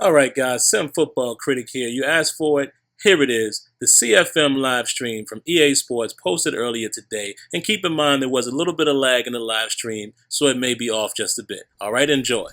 All right, guys, SimFBallCritic here. You asked for it. Here it is, the CFM live stream from EA Sports posted earlier today. And keep in mind there was a little bit of lag in the live stream, so it may be off just a bit. All right, enjoy.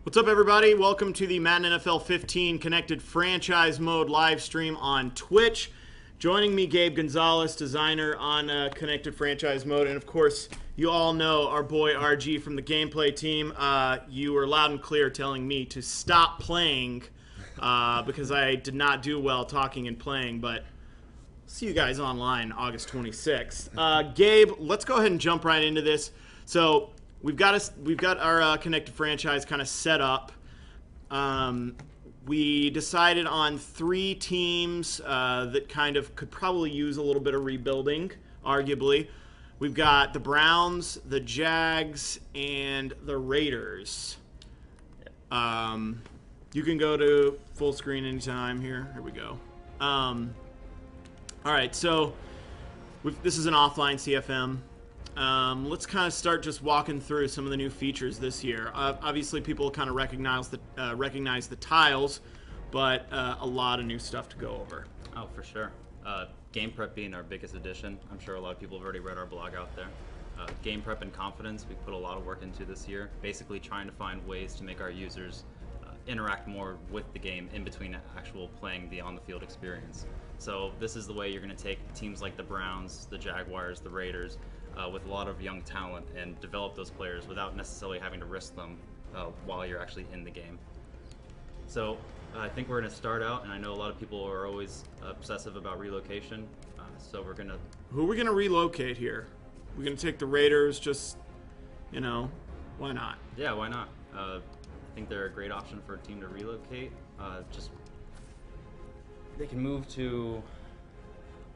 What's up, everybody? Welcome to the Madden NFL 15 Connected Franchise Mode live stream on Twitch. Joining me, Gabe Gonzalez, designer on Connected Franchise Mode. And, of course, you all know our boy RG from the gameplay team. You were loud and clear telling me to stop playing because I did not do well talking and playing. But see you guys online August 26th. Gabe, let's go ahead and jump right into this. So we've got our Connected Franchise kind of set up. We decided on 3 teams that kind of could probably use a little bit of rebuilding, arguably. We've got the Browns, the Jags, and the Raiders. You can go to full screen anytime here. Here we go. All right, so this is an offline CFM. Let's kind of start just walking through some of the new features this year. Obviously, people kind of recognize the tiles, but a lot of new stuff to go over. Oh, for sure. Game prep being our biggest addition. I'm sure a lot of people have already read our blog out there. Game prep and confidence, we put a lot of work into this year, basically trying to find ways to make our users interact more with the game in between actual playing the on-the-field experience. So this is the way you're going to take teams like the Browns, the Jaguars, the Raiders, with a lot of young talent and develop those players without necessarily having to risk them while you're actually in the game. So I think we're going to start out, and I know a lot of people are always obsessive about relocation, so we're going to... Who are we going to relocate here? We're going to take the Raiders, just, why not? Yeah, why not? I think they're a great option for a team to relocate. Just they can move to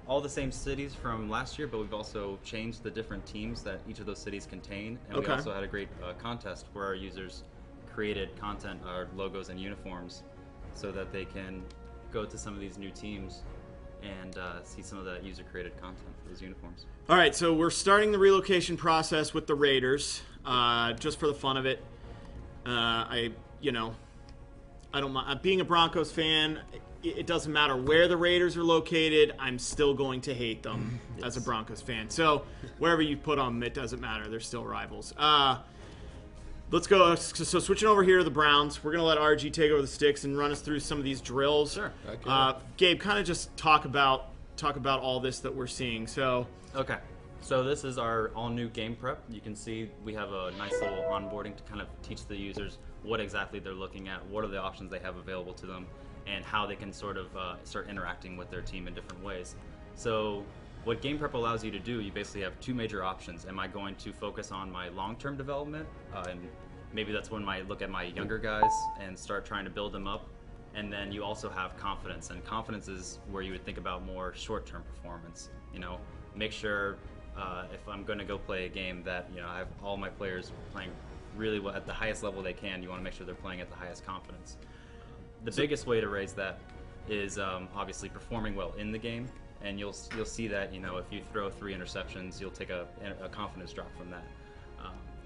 all the same cities from last year, but we've also changed the different teams that each of those cities contain. And we also had a great contest where our users created content, our logos and uniforms, so that they can go to some of these new teams and see some of that user-created content for those uniforms. All right, so we're starting the relocation process with the Raiders, just for the fun of it. I don't mind. Being a Broncos fan, it doesn't matter where the Raiders are located, I'm still going to hate them as a Broncos fan. So wherever you put them, it doesn't matter. They're still rivals. Let's go. So switching over here to the Browns, we're going to let RG take over the sticks and run us through some of these drills. Sure. Okay. Gabe, kind of just talk about all this that we're seeing. So Okay. So this is our all-new game prep. You can see we have a nice little onboarding to kind of teach the users what exactly they're looking at, what are the options they have available to them, and how they can sort of start interacting with their team in different ways. So what game prep allows you to do, you basically have 2 major options. Am I going to focus on my long-term development? And maybe that's when I look at my younger guys and start trying to build them up. And then you also have confidence, and confidence is where you would think about more short-term performance. Make sure if I'm going to go play a game that I have all my players playing really well at the highest level they can. You want to make sure they're playing at the highest confidence. The biggest way to raise that is obviously performing well in the game, and you'll see that if you throw 3 interceptions, you'll take a confidence drop from that.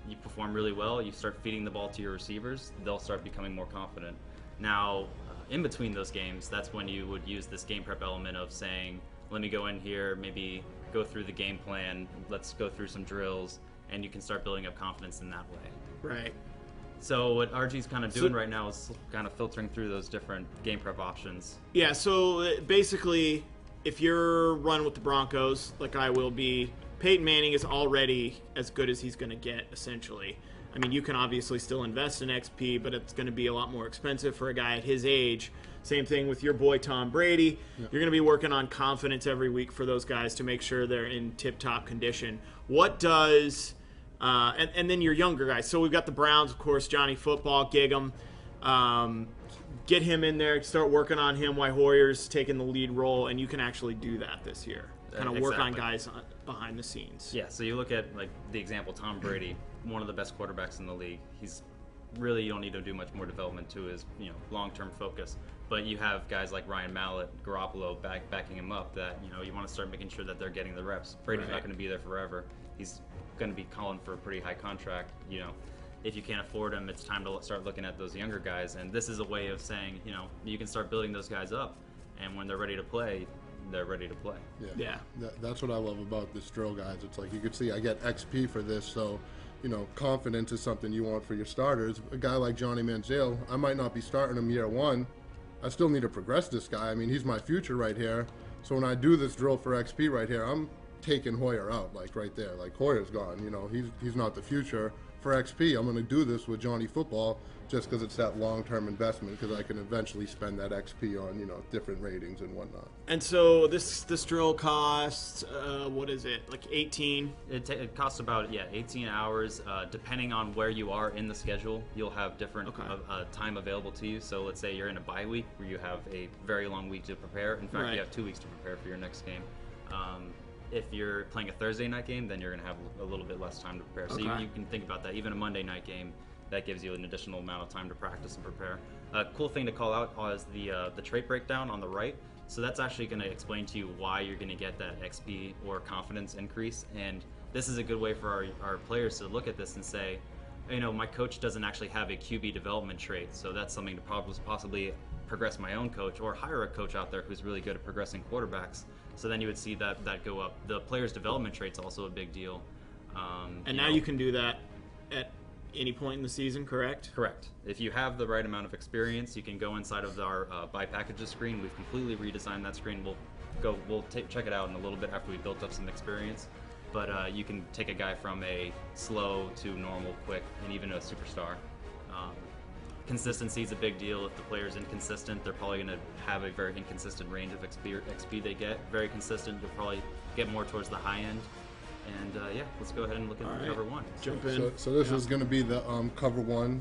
You perform really well, you start feeding the ball to your receivers, they'll start becoming more confident. Now, in between those games, that's when you would use this game prep element of saying, let me go in here, maybe go through the game plan, let's go through some drills, and you can start building up confidence in that way. right. So what RG's kind of doing right now is kind of filtering through those different game prep options. Yeah, so basically, if you're running with the Broncos, like I will be, Peyton Manning is already as good as he's going to get, essentially. I mean, you can obviously still invest in XP, but it's going to be a lot more expensive for a guy at his age. Same thing with your boy Tom Brady. Yep. You're going to be working on confidence every week for those guys to make sure they're in tip-top condition. What does... and then your younger guys. So we've got the Browns, of course, Johnny Football, Gig'em. Get him in there, start working on him while Hoyer's taking the lead role, and you can actually do that this year. Kind of work on guys behind the scenes. Yeah, so you look at like the example, Tom Brady, one of the best quarterbacks in the league. He's really, you don't need to do much more development to his long-term focus. But you have guys like Ryan Mallett, Garoppolo backing him up that, you want to start making sure that they're getting the reps. Brady's not going to be there forever. He's going to be calling for a pretty high contract. If you can't afford him, it's time to start looking at those younger guys. And this is a way of saying, you can start building those guys up. And when they're ready to play, they're ready to play. Yeah. That's what I love about this drill, guys. It's like you can see I get XP for this, so confidence is something you want for your starters. A guy like Johnny Manziel, I might not be starting him year one. I still need to progress this guy. I mean, he's my future right here. So when I do this drill for XP right here, I'm taking Hoyer out, like right there. Like Hoyer's gone. He's not the future. For XP, I'm going to do this with Johnny Football just because it's that long-term investment, because I can eventually spend that XP on different ratings and whatnot. And so this drill costs what is it, like 18? It costs about 18 hours. Depending on where you are in the schedule, you'll have different time available to you. So let's say you're in a bye week where you have a very long week to prepare. In fact, you have 2 weeks to prepare for your next game. If you're playing a Thursday night game, then you're going to have a little bit less time to prepare. So you can think about that. Even a Monday night game, that gives you an additional amount of time to practice and prepare. A cool thing to call out is the trait breakdown on the right. So that's actually going to explain to you why you're going to get that XP or confidence increase. And this is a good way for our players to look at this and say, my coach doesn't actually have a QB development trait, so that's something to possibly progress my own coach or hire a coach out there who's really good at progressing quarterbacks. So then you would see that go up. The player's development trait's also a big deal. And now you can do that at any point in the season, correct? Correct. If you have the right amount of experience, you can go inside of our buy packages screen. We've completely redesigned that screen. We'll check it out in a little bit after we built up some experience. But you can take a guy from a slow to normal, quick, and even a superstar. Consistency is a big deal. If the player's inconsistent, they're probably going to have a very inconsistent range of XP they get. Very consistent, you'll probably get more towards the high end. And let's go ahead and look at cover one. Jump in. So this is going to be the cover one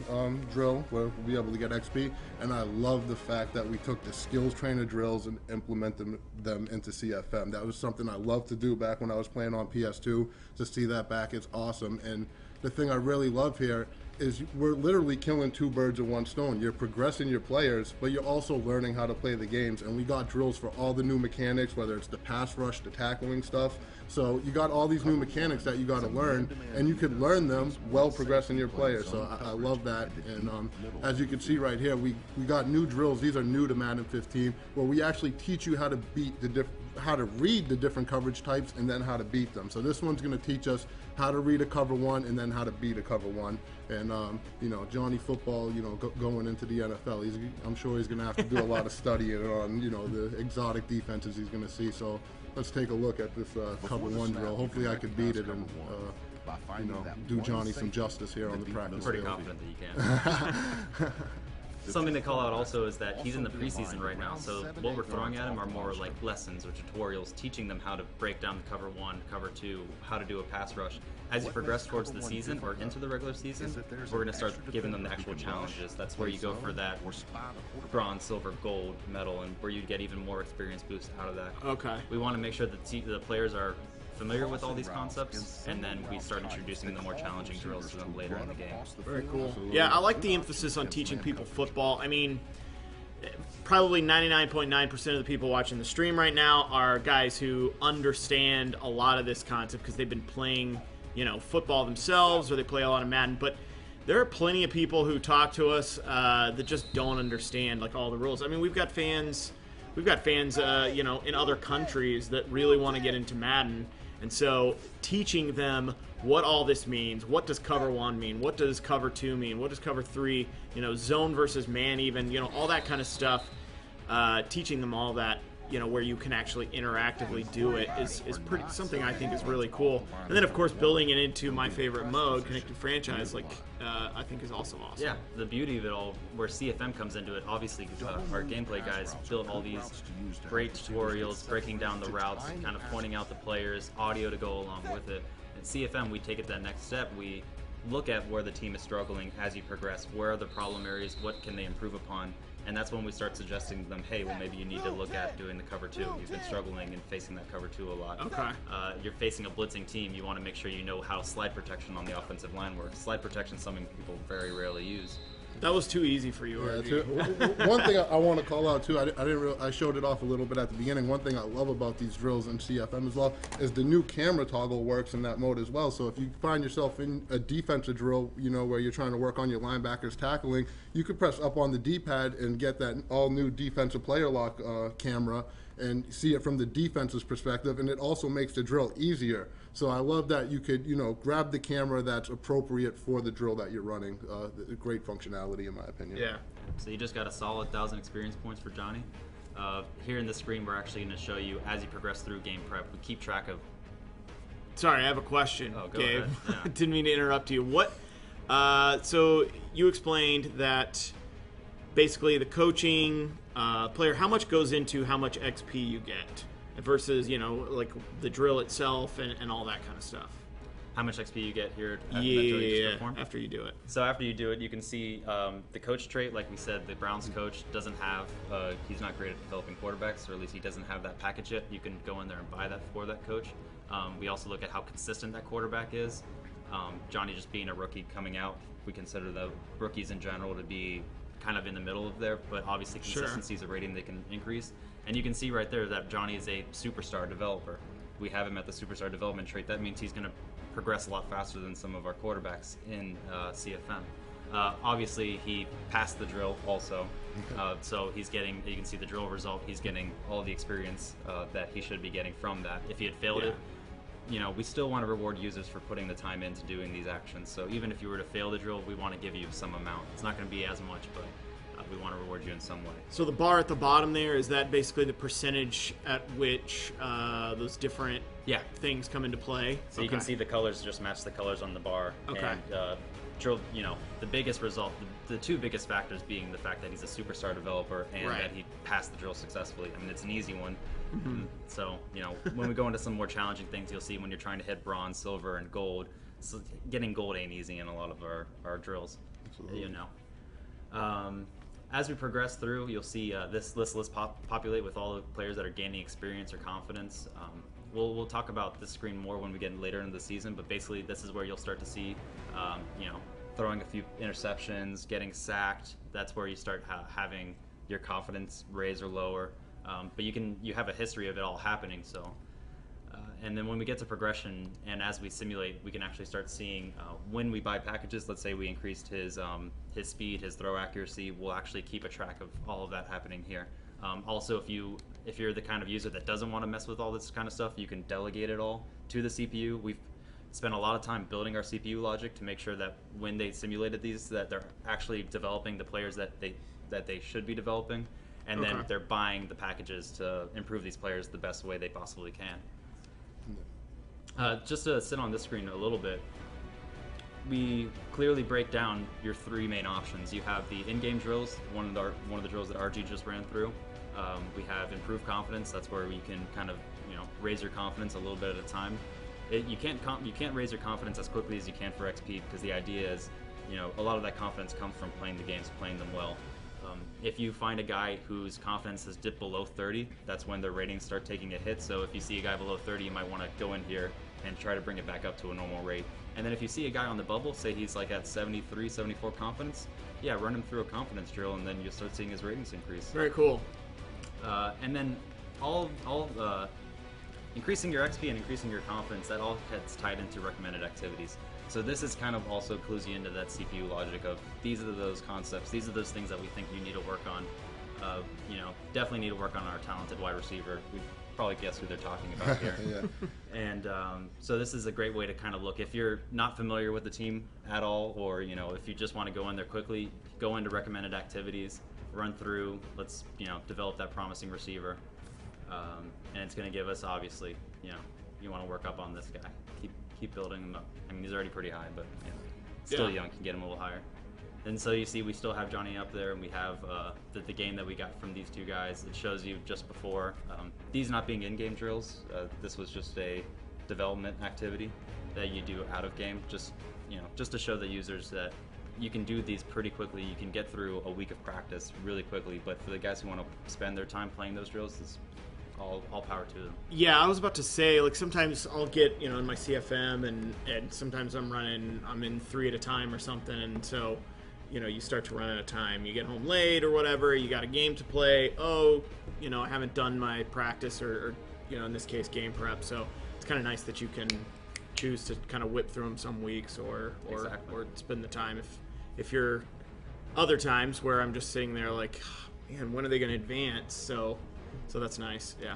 drill where we'll be able to get XP. And I love the fact that we took the skills trainer drills and implemented them into CFM. That was something I loved to do back when I was playing on PS2. To see that back, it's awesome. And the thing I really love here is we're literally killing two birds with one stone. You're progressing your players, but you're also learning how to play the games. And we got drills for all the new mechanics, whether it's the pass rush, the tackling stuff. So you got all these new mechanics that you got to learn, and you can learn them while progressing your players. So I love that. And as you can see right here, we got new drills. These are new to Madden 15, where we actually teach you how to beat how to read the different coverage types and then how to beat them. So this one's going to teach us how to read a cover one and then how to beat a cover one. And Johnny Football, going into the NFL, I'm sure he's going to have to do a lot of studying on the exotic defenses he's going to see. So let's take a look at this cover one drill. Hopefully I could beat it and do Johnny some justice here on the practice. I'm pretty confident that you can. Something to call out also is that he's in the preseason right now, so what we're throwing at him are more like lessons or tutorials, teaching them how to break down the cover one, cover two, how to do a pass rush. As you progress towards the season or into the regular season, we're going to start giving them the actual challenges. That's where you go for that bronze, silver, gold medal, and where you get even more experience boost out of that. Okay. We want to make sure that the players are familiar with all these concepts, and then we start introducing the more challenging drills to them later in the game. Very cool. Yeah, I like the emphasis on teaching people football. I mean, probably 99.9% of the people watching the stream right now are guys who understand a lot of this concept because they've been playing, football themselves, or they play a lot of Madden. But there are plenty of people who talk to us that just don't understand like all the rules. I mean, we've got fans, in other countries that really want to get into Madden. And so teaching them what all this means, what does cover one mean, what does cover two mean, what does cover three, zone versus man even, all that kind of stuff, teaching them all that, where you can actually interactively do it is pretty something I think is really cool. And then, of course, building it into my favorite mode, Connected Franchise, I think is also awesome. Yeah, the beauty of it all, where CFM comes into it, obviously our gameplay guys built all these great tutorials, breaking down the routes, kind of pointing out the players, audio to go along with it. At CFM, we take it that next step. We look at where the team is struggling as you progress, where are the problem areas, what can they improve upon, and that's when we start suggesting to them, hey, well, maybe you need to look at doing the cover two. You've been struggling and facing that cover two a lot. Okay. You're facing a blitzing team. You want to make sure you know how slide protection on the offensive line works. Slide protection is something people very rarely use. That was too easy for you, Yeah, RG. one thing I want to call out too, I showed it off a little bit at the beginning. One thing I love about these drills in CFM as well is the new camera toggle works in that mode as well. So if you find yourself in a defensive drill, where you're trying to work on your linebackers tackling, you could press up on the D-pad and get that all new defensive player lock camera and see it from the defense's perspective, and it also makes the drill easier. So I love that you could, grab the camera that's appropriate for the drill that you're running. Great functionality, in my opinion. Yeah. So you just got a solid 1,000 experience points for Johnny. Here in the screen, we're actually going to show you as you progress through game prep. We keep track of. Sorry, I have a question, Oh, go Gabe. ahead. Yeah. Didn't mean to interrupt you. So you explained that basically the coaching player, how much goes into how much XP you get versus, like the drill itself and all that kind of stuff. How much XP you get here at that drill you just performed? After you do it. So after you do it, you can see the coach trait. Like we said, the Browns coach doesn't have, he's not great at developing quarterbacks, or at least he doesn't have that package yet. You can go in there and buy that for that coach. We also look at how consistent that quarterback is. Johnny just being a rookie coming out, we consider the rookies in general to be kind of in the middle of there, but obviously consistency is a rating they can increase. And you can see right there that Johnny is a superstar developer. We have him at the superstar development trait. That means he's going to progress a lot faster than some of our quarterbacks in CFM. Obviously, he passed the drill also, so he's getting, you can see the drill result, he's getting all the experience that he should be getting from that. If he had failed it, we still want to reward users for putting the time into doing these actions. So even if you were to fail the drill, we want to give you some amount. It's not going to be as much, but we want to reward you in some way. So the bar at the bottom there, is that basically the percentage at which those different things come into play? So you can see the colors just match the colors on the bar. Okay. And drill, the biggest result, the two biggest factors being the fact that he's a superstar developer and that he passed the drill successfully. I mean, it's an easy one. Mm-hmm. So, when we go into some more challenging things, you'll see when you're trying to hit bronze, silver, and gold, so getting gold ain't easy in a lot of our drills. Absolutely. As we progress through, you'll see this list populate with all the players that are gaining experience or confidence. We'll talk about this screen more when we get later into the season, but basically this is where you'll start to see, throwing a few interceptions, getting sacked. That's where you start having your confidence raise or lower. But you have a history of it all happening. So, and then when we get to progression and as we simulate, we can actually start seeing when we buy packages. Let's say we increased his speed, his throw accuracy. We'll actually keep a track of all of that happening here. Also, if you're the kind of user that doesn't want to mess with all this kind of stuff, you can delegate it all to the CPU. We've spent a lot of time building our CPU logic to make sure that when they simulated these, that they're actually developing the players that they should be developing, and then they're buying the packages to improve these players the best way they possibly can. Just to sit on this screen a little bit, we clearly break down your three main options. You have the in-game drills, one of the drills that RG just ran through. We have improved confidence. That's where you can kind of raise your confidence a little bit at a time. You can't raise your confidence as quickly as you can for XP, because the idea is a lot of that confidence comes from playing the games, playing them well. If you find a guy whose confidence has dipped below 30, that's when their ratings start taking a hit. So if you see a guy below 30, you might want to go in here and try to bring it back up to a normal rate. And then if you see a guy on the bubble, say he's like at 73, 74 confidence, run him through a confidence drill, and then you'll start seeing his ratings increase. Very cool. And then increasing your XP and increasing your confidence, that all gets tied into recommended activities. So this is kind of also clues you into that CPU logic of these are those concepts, these are those things that we think you need to work on. Definitely need to work on our talented wide receiver. We probably guess who they're talking about here. And so this is a great way to kind of look. If you're not familiar with the team at all, or if you just want to go in there quickly, go into recommended activities, run through, let's develop that promising receiver. And it's going to give us, obviously, you want to work up on this guy. Keep building him up. I mean, he's already pretty high, but still young, can get him a little higher. And so you see we still have Johnny up there, and we have the game that we got from these two guys. It shows you just before. These not being in-game drills, this was just a development activity that you do out of game, just to show the users that you can do these pretty quickly. You can get through a week of practice really quickly, but for the guys who want to spend their time playing those drills, it's all power to them. Yeah, I was about to say, like, sometimes I'll get, in my CFM, and sometimes I'm in 3 at a time or something, and so, you start to run out of time. You get home late or whatever. You got a game to play. Oh, I haven't done my practice or in this case, game prep. So it's kind of nice that you can choose to kind of whip through them some weeks or spend the time. If you're other times where I'm just sitting there like, man, when are they going to advance? So that's nice. Yeah.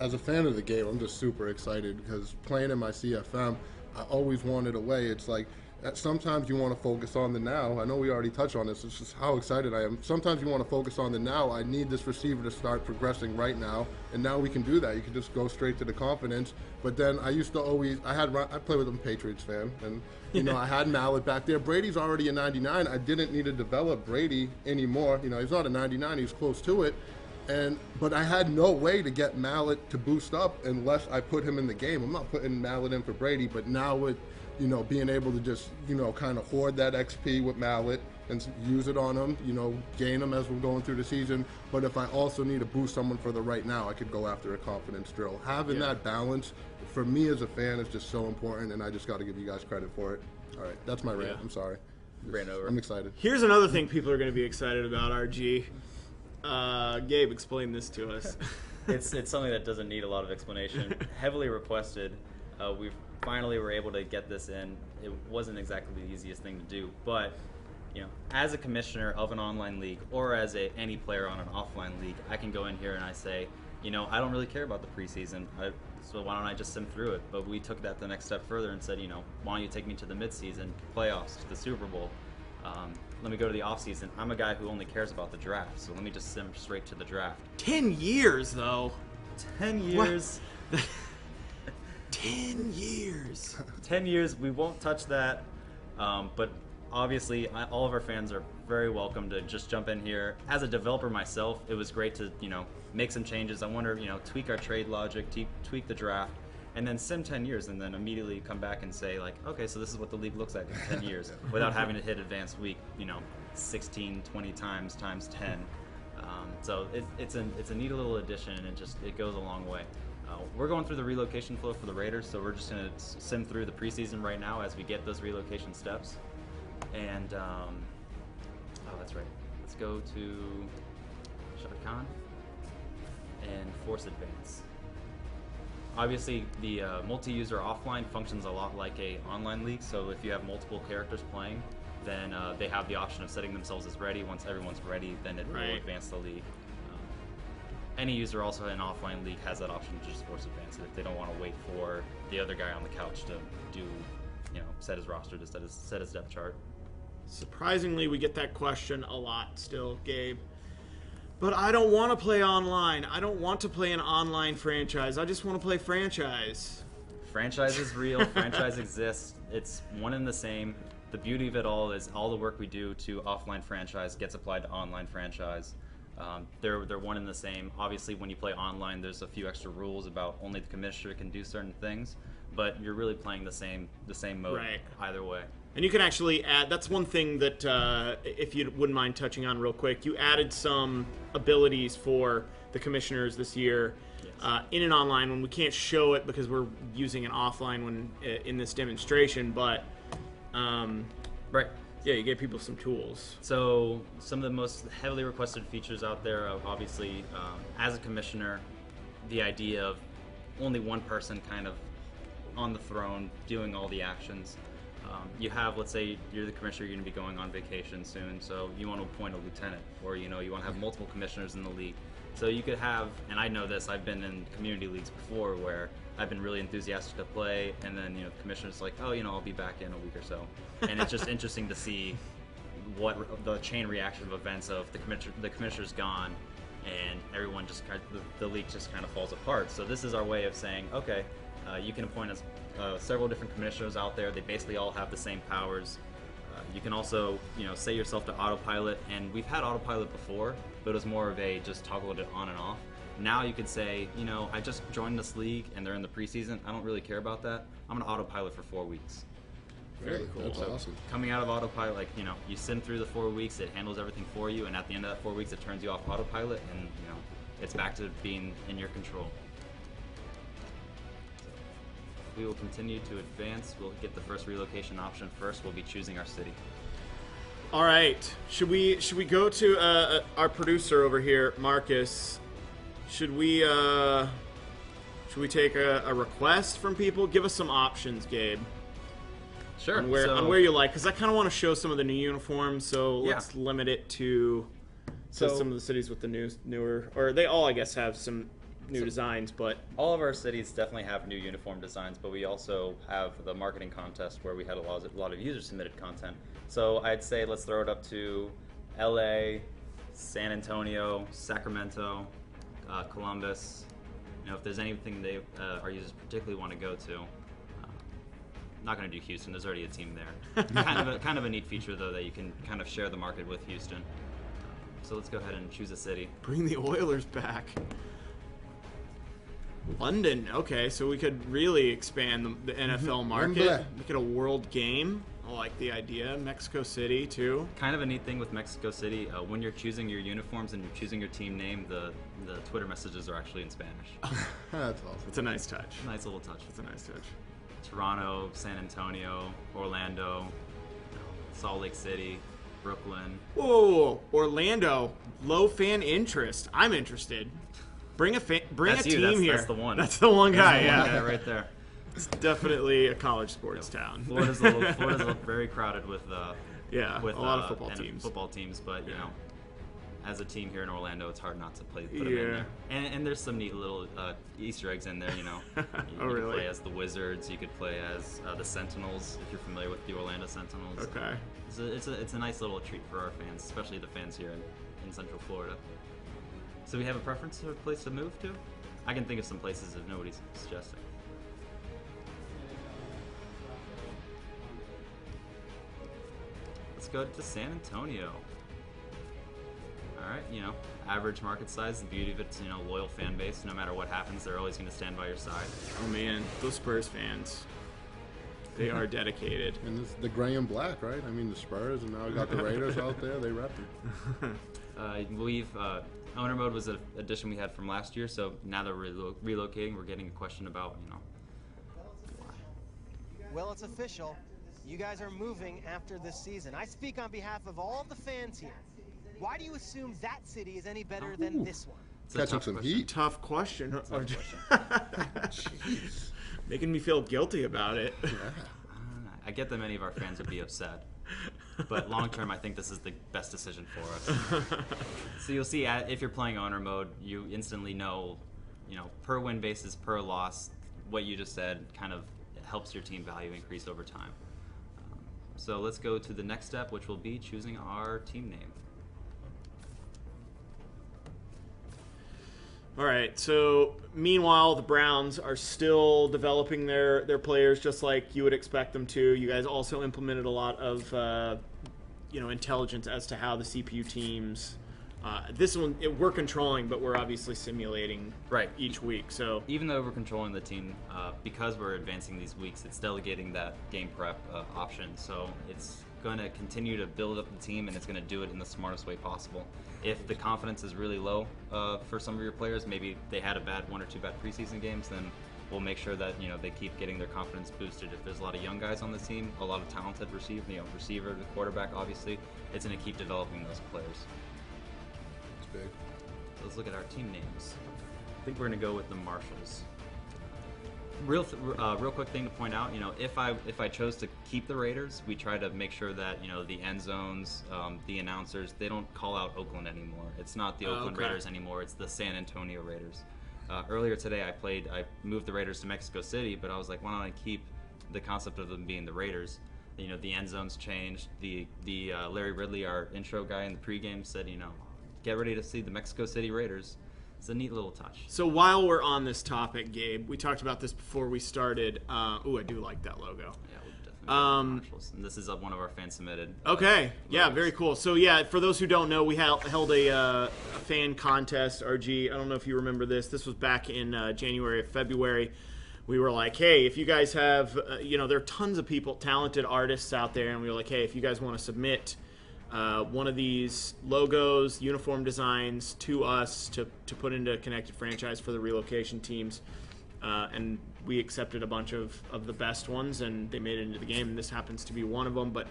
As a fan of the game, I'm just super excited because playing in my CFM, I always wanted a way. It's like sometimes you want to focus on the now. I know we already touched on this. It's just how excited I am. Sometimes you want to focus on the now. I need this receiver to start progressing right now, and now we can do that. You can just go straight to the confidence. But then I used to I play with a Patriots fan, and I had Mallet back there. Brady's already a 99. I didn't need to develop Brady anymore. He's not a 99. He's close to it. But I had no way to get Mallet to boost up unless I put him in the game. I'm not putting Mallet in for Brady, but now with being able to just, kind of hoard that XP with Mallet and use it on him, gain him as we're going through the season. But if I also need to boost someone for the right now, I could go after a confidence drill. Having that balance, for me as a fan, is just so important, and I just got to give you guys credit for it. All right, that's my rant. I'm sorry. Ran over. I'm excited. Here's another thing people are going to be excited about, RG. Gabe, explain this to us. It's something that doesn't need a lot of explanation. Heavily requested. We finally were able to get this in. It wasn't exactly the easiest thing to do, but as a commissioner of an online league or as any player on an offline league, I can go in here and I say, I don't really care about the preseason, so why don't I just sim through it? But we took that the next step further and said, why don't you take me to the midseason, playoffs, to the Super Bowl? Let me go to the offseason. I'm a guy who only cares about the draft, so let me just sim straight to the draft. 10 years, though. 10 years. 10 years. 10 years. We won't touch that. But obviously, all of our fans are very welcome to just jump in here. As a developer myself, it was great to, make some changes. I wonder, tweak our trade logic, tweak the draft, and then sim 10 years, and then immediately come back and say, like, okay, so this is what the league looks like in 10 years, without having to hit advanced week, 16, 20 times 10. So it's a neat little addition, and it goes a long way. We're going through the relocation flow for the Raiders, so we're just going to sim through the preseason right now as we get those relocation steps. And, that's right. Let's go to Shah Khan and Force Advance. Obviously, the multi-user offline functions a lot like a online league, so if you have multiple characters playing, then they have the option of setting themselves as ready. Once everyone's ready, then it will advance the league. Any user also in an offline league has that option to just force advance it if they don't want to wait for the other guy on the couch to do, set his roster, to set his depth chart. Surprisingly, we get that question a lot still, Gabe. But I don't want to play online. I don't want to play an online franchise. I just want to play franchise. Franchise is real. Franchise exists. It's one and the same. The beauty of it all is all the work we do to offline franchise gets applied to online franchise. They're one and the same. Obviously, when you play online, there's a few extra rules about only the commissioner can do certain things, but you're really playing the same mode either way. And you can actually add, that's one thing that, if you wouldn't mind touching on real quick, you added some abilities for the commissioners this year in an online when we can't show it because we're using an offline one in this demonstration, but yeah, you gave people some tools. So some of the most heavily requested features out there, obviously, as a commissioner, the idea of only one person kind of on the throne doing all the actions. You have, let's say you're the commissioner, you're going to be going on vacation soon, so you want to appoint a lieutenant, or you want to have multiple commissioners in the league. So you could have, and I know this, I've been in community leagues before where I've been really enthusiastic to play, and then the commissioner's like, oh, I'll be back in a week or so, and it's just interesting to see what the chain reaction of events of the commissioner's gone, and everyone just the league just kind of falls apart. So this is our way of saying, okay, you can appoint several different commissioners out there. They basically all have the same powers. You can also, set yourself to autopilot, and we've had autopilot before, but it was more of a just toggle it on and off. Now you could say, I just joined this league and they're in the preseason. I don't really care about that. I'm gonna autopilot for 4 weeks. Very cool. That's awesome. Coming out of autopilot, you sim through the 4 weeks, it handles everything for you, and at the end of that 4 weeks, it turns you off autopilot, and it's back to being in your control. We will continue to advance. We'll get the first relocation option first. We'll be choosing our city. All right. Should we go to our producer over here, Marcus? Should we take a request from people? Give us some options, Gabe. Sure. On where you like, because I kind of want to show some of the new uniforms. So let's limit it to some of the cities with the newer, or they all, I guess, have some new designs. But all of our cities definitely have new uniform designs, but we also have the marketing contest where we had a lot of user submitted content. So I'd say let's throw it up to LA, San Antonio, Sacramento, Columbus. You know, if there's anything our users particularly want to go to. Not going to do Houston. There's already a team there. kind of a neat feature though, that you can kind of share the market with Houston. So let's go ahead and choose a city. Bring the Oilers back. London. Okay, so we could really expand the NFL market. Make it a world game. I like the idea. Mexico City too. Kind of a neat thing with Mexico City, when you're choosing your uniforms and you're choosing your team name, the Twitter messages are actually in Spanish. That's awesome. It's a nice touch. Nice little touch. It's a nice touch. Toronto, San Antonio, Orlando, Salt Lake City, Brooklyn. Whoa, Orlando. Low fan interest. I'm interested. Bring a team here. That's the one. That's the one guy. That's the one guy right there. It's definitely a college sports town. Florida's very crowded with a lot of football teams, but you know, as a team here in Orlando, it's hard not to put them in there. And there's some neat little Easter eggs in there. You know, you could play as the Wizards. You could play as the Sentinels if you're familiar with the Orlando Sentinels. Okay. It's a nice little treat for our fans, especially the fans here in Central Florida. So we have a preference for a place to move to? I can think of some places if nobody's suggesting. Let's go to San Antonio. All right, you know, average market size. The beauty of it's, you know, loyal fan base. No matter what happens, they're always going to stand by your side. Oh man, those Spurs fans. They are dedicated. And it's the gray and black, right? I mean, the Spurs, and now we got the Raiders out there. They rep it. Owner mode was an addition we had from last year, so now that we're relocating, we're getting a question about, you know, why. Well, it's official. You guys are moving after this season. I speak on behalf of all the fans here. Why do you assume that city is any better than this one? Catching some heat. Tough question. Jeez. Making me feel guilty about it. Yeah. I get that many of our fans would be upset, but long term, I think this is the best decision for us. So you'll see, if you're playing owner mode, you instantly know, you know, per win basis, per loss, what you just said kind of helps your team value increase over time. So let's go to the next step, which will be choosing our team name. All right, so meanwhile, the Browns are still developing their players just like you would expect them to. You guys also implemented a lot of intelligence as to how the CPU teams. This one we're controlling, but we're obviously simulating each week. So even though we're controlling the team, because we're advancing these weeks, it's delegating that game prep option. So it's going to continue to build up the team, and it's going to do it in the smartest way possible. If the confidence is really low for some of your players, maybe they had one or two bad preseason games, then we'll make sure that, you know, they keep getting their confidence boosted. If there's a lot of young guys on the team, a lot of talented receiver, the quarterback, obviously, it's going to keep developing those players. It's big. So let's look at our team names. I think we're going to go with the Marshalls. Real quick thing to point out, you know, if I chose to keep the Raiders, we try to make sure that, you know, the end zones, the announcers, they don't call out Oakland anymore. It's not the Oakland Raiders anymore. It's the San Antonio Raiders. Earlier today, I moved the Raiders to Mexico City, but I was like, why don't I keep the concept of them being the Raiders? You know, the end zones changed. The Larry Ridley, our intro guy in the pregame, said, you know, get ready to see the Mexico City Raiders. It's a neat little touch. So while we're on this topic, Gabe, we talked about this before we started. I do like that logo. Yeah, we'll definitely Marshalls. And this is one of our fan submitted. Okay, yeah, very cool. So yeah, for those who don't know, we held a fan contest. RG, I don't know if you remember this. This was back in January or February. We were like, hey, if you guys have, there are tons of people, talented artists out there, and we were like, hey, if you guys want to submit one of these logos, uniform designs to us to put into Connected Franchise for the relocation teams. And we accepted a bunch of the best ones, and they made it into the game, and this happens to be one of them. But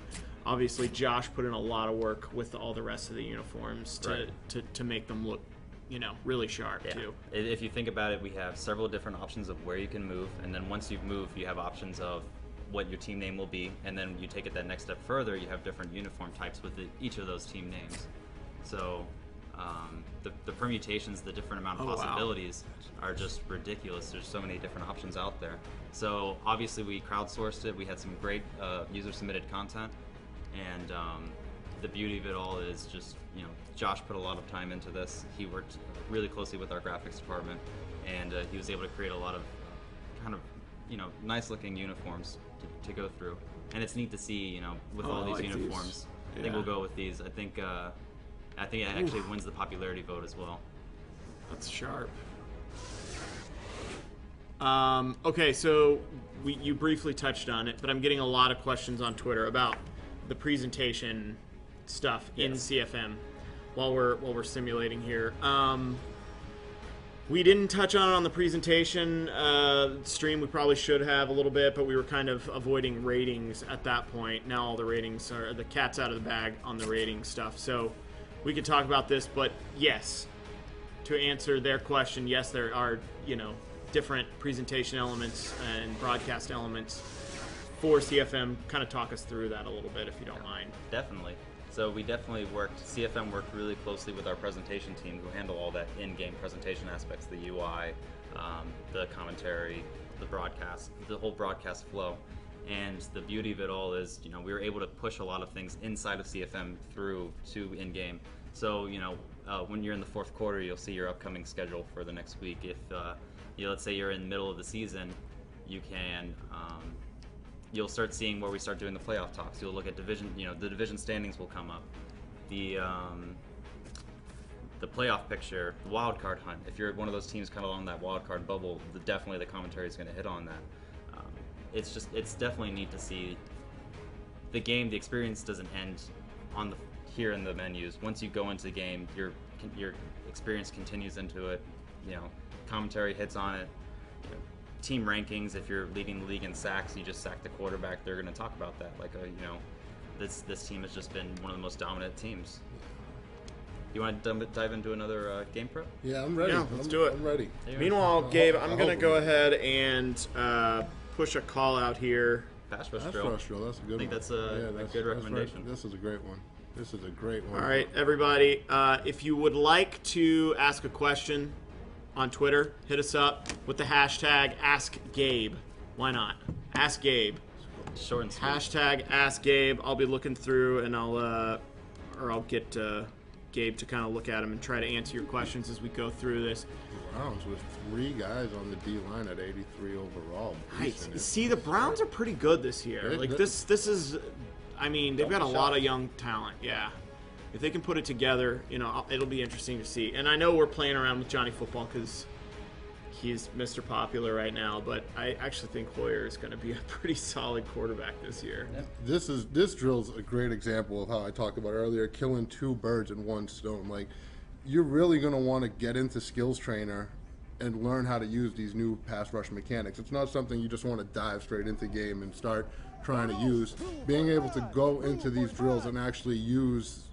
obviously Josh put in a lot of work with all the rest of the uniforms to make them look, really sharp too. If you think about it, we have several different options of where you can move, and then once you've moved, you have options of what your team name will be, and then you take it that next step further, you have different uniform types with each of those team names. So the permutations, the different amount of possibilities are just ridiculous. There's so many different options out there. So obviously we crowdsourced it. We had some great user-submitted content, and the beauty of it all is just, Josh put a lot of time into this. He worked really closely with our graphics department, and he was able to create a lot of kind of, nice looking uniforms to go through. And it's neat to see, with all these uniforms. I think we'll go with these. I think it actually wins the popularity vote as well. That's sharp. Okay, so you briefly touched on it, but I'm getting a lot of questions on Twitter about the presentation stuff in CFM while we're simulating here. We didn't touch on the presentation stream. We probably should have a little bit, but we were kind of avoiding ratings at that point. Now all the ratings are, the cat's out of the bag on the rating stuff. So we could talk about this, but yes, to answer their question, yes, there are, different presentation elements and broadcast elements for CFM. Kind of talk us through that a little bit, if you don't mind. Definitely. So we definitely CFM worked really closely with our presentation team who handle all that in-game presentation aspects, the UI, the commentary, the broadcast, the whole broadcast flow. And the beauty of it all is, we were able to push a lot of things inside of CFM through to in-game. So, when you're in the fourth quarter, you'll see your upcoming schedule for the next week. If, let's say you're in the middle of the season, you can, you'll start seeing where we start doing the playoff talks. You'll look at division, the division standings will come up. The playoff picture, the wild card hunt. If you're one of those teams kind of on that wild card bubble, definitely the commentary is going to hit on that. It's definitely neat to see the game. The experience doesn't end here in the menus. Once you go into the game, your experience continues into it. Commentary hits on it. Team rankings. If you're leading the league in sacks, you just sack the quarterback. They're going to talk about that. Like this team has just been one of the most dominant teams. You want to dive into another game prep? Yeah, I'm ready. Yeah, let's do it. I'm ready. Meanwhile, Gabe, I'm going to go ahead and push a call out here. Pass rush That's drill. That's a good one. I think that's a good recommendation. This is a great one. This is a great one. All right, everybody. If you would like to ask a question on Twitter, hit us up with the hashtag AskGabe. Why not? Ask Gabe. Short and sweet. Hashtag AskGabe. I'll be looking through, and I'll get Gabe to kind of look at them and try to answer your questions as we go through this. Browns with 3 guys on the D line at 83 overall. Nice. See, the Browns are pretty good this year. This is, I mean, they've got a lot of young talent. Yeah. If they can put it together, it'll be interesting to see. And I know we're playing around with Johnny Football because he's Mr. Popular right now, but I actually think Hoyer is going to be a pretty solid quarterback this year. Yeah. This drill's a great example of how I talked about earlier, killing 2 birds in one stone. Like, you're really going to want to get into Skills Trainer and learn how to use these new pass rush mechanics. It's not something you just want to dive straight into game and start trying to use. Being able to go into these drills and actually use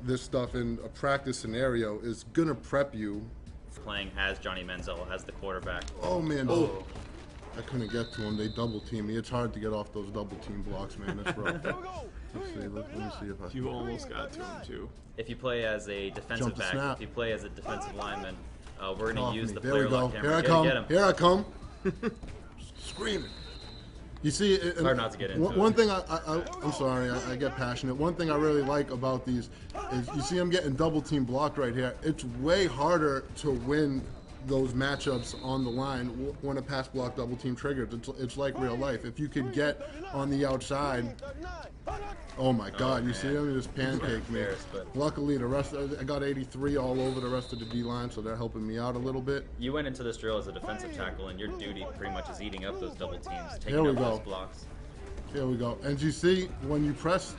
this stuff in a practice scenario is going to prep you. Playing as Johnny Manziel, as the quarterback. Oh, man. I couldn't get to him. They double team me. It's hard to get off those double team blocks, man. That's rough. Let me see if I You almost got to him, too. If you play as a defensive back, snap. if you play as a defensive lineman, we're going to use the There player we go. lock camera. Here I Get come. him. Here I come. Screaming. You see, It's hard not to get into one it. thing I'm sorry, I get passionate. One thing I really like about these is you see I'm getting double team blocked right here. It's way harder to win those matchups on the line when a pass block double team triggers. It's like real life. If you could get on the outside, oh my God, you see him just pancake me. Luckily, the rest I got 83 all over the rest of the D line, so they're helping me out a little bit. You went into this drill as a defensive tackle, and your duty pretty much is eating up those double teams, Here taking we up go. those blocks. Here we go. And you see, when you press,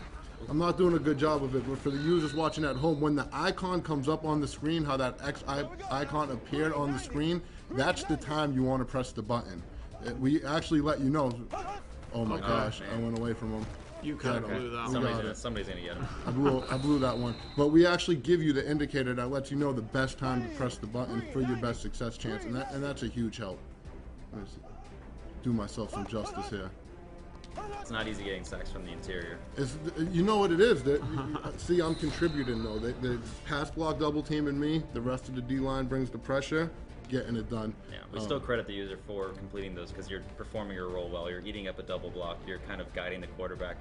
I'm not doing a good job of it, but for the users watching at home, when the icon comes up on the screen, how that X icon appeared on the screen, that's the time you want to press the button. We actually let you know. Oh my gosh, man. I went away from him. You kind of blew that one. Somebody's gonna get him. I blew that one. But we actually give you the indicator that lets you know the best time to press the button for your best success chance, and that's a huge help. Let's do myself some justice here. It's not easy getting sacks from the interior. You know what it is. See, I'm contributing, though. The pass block double teaming me. The rest of the D-line brings the pressure, getting it done. Yeah, we still credit the user for completing those because you're performing your role well. You're eating up a double block. You're kind of guiding the quarterback,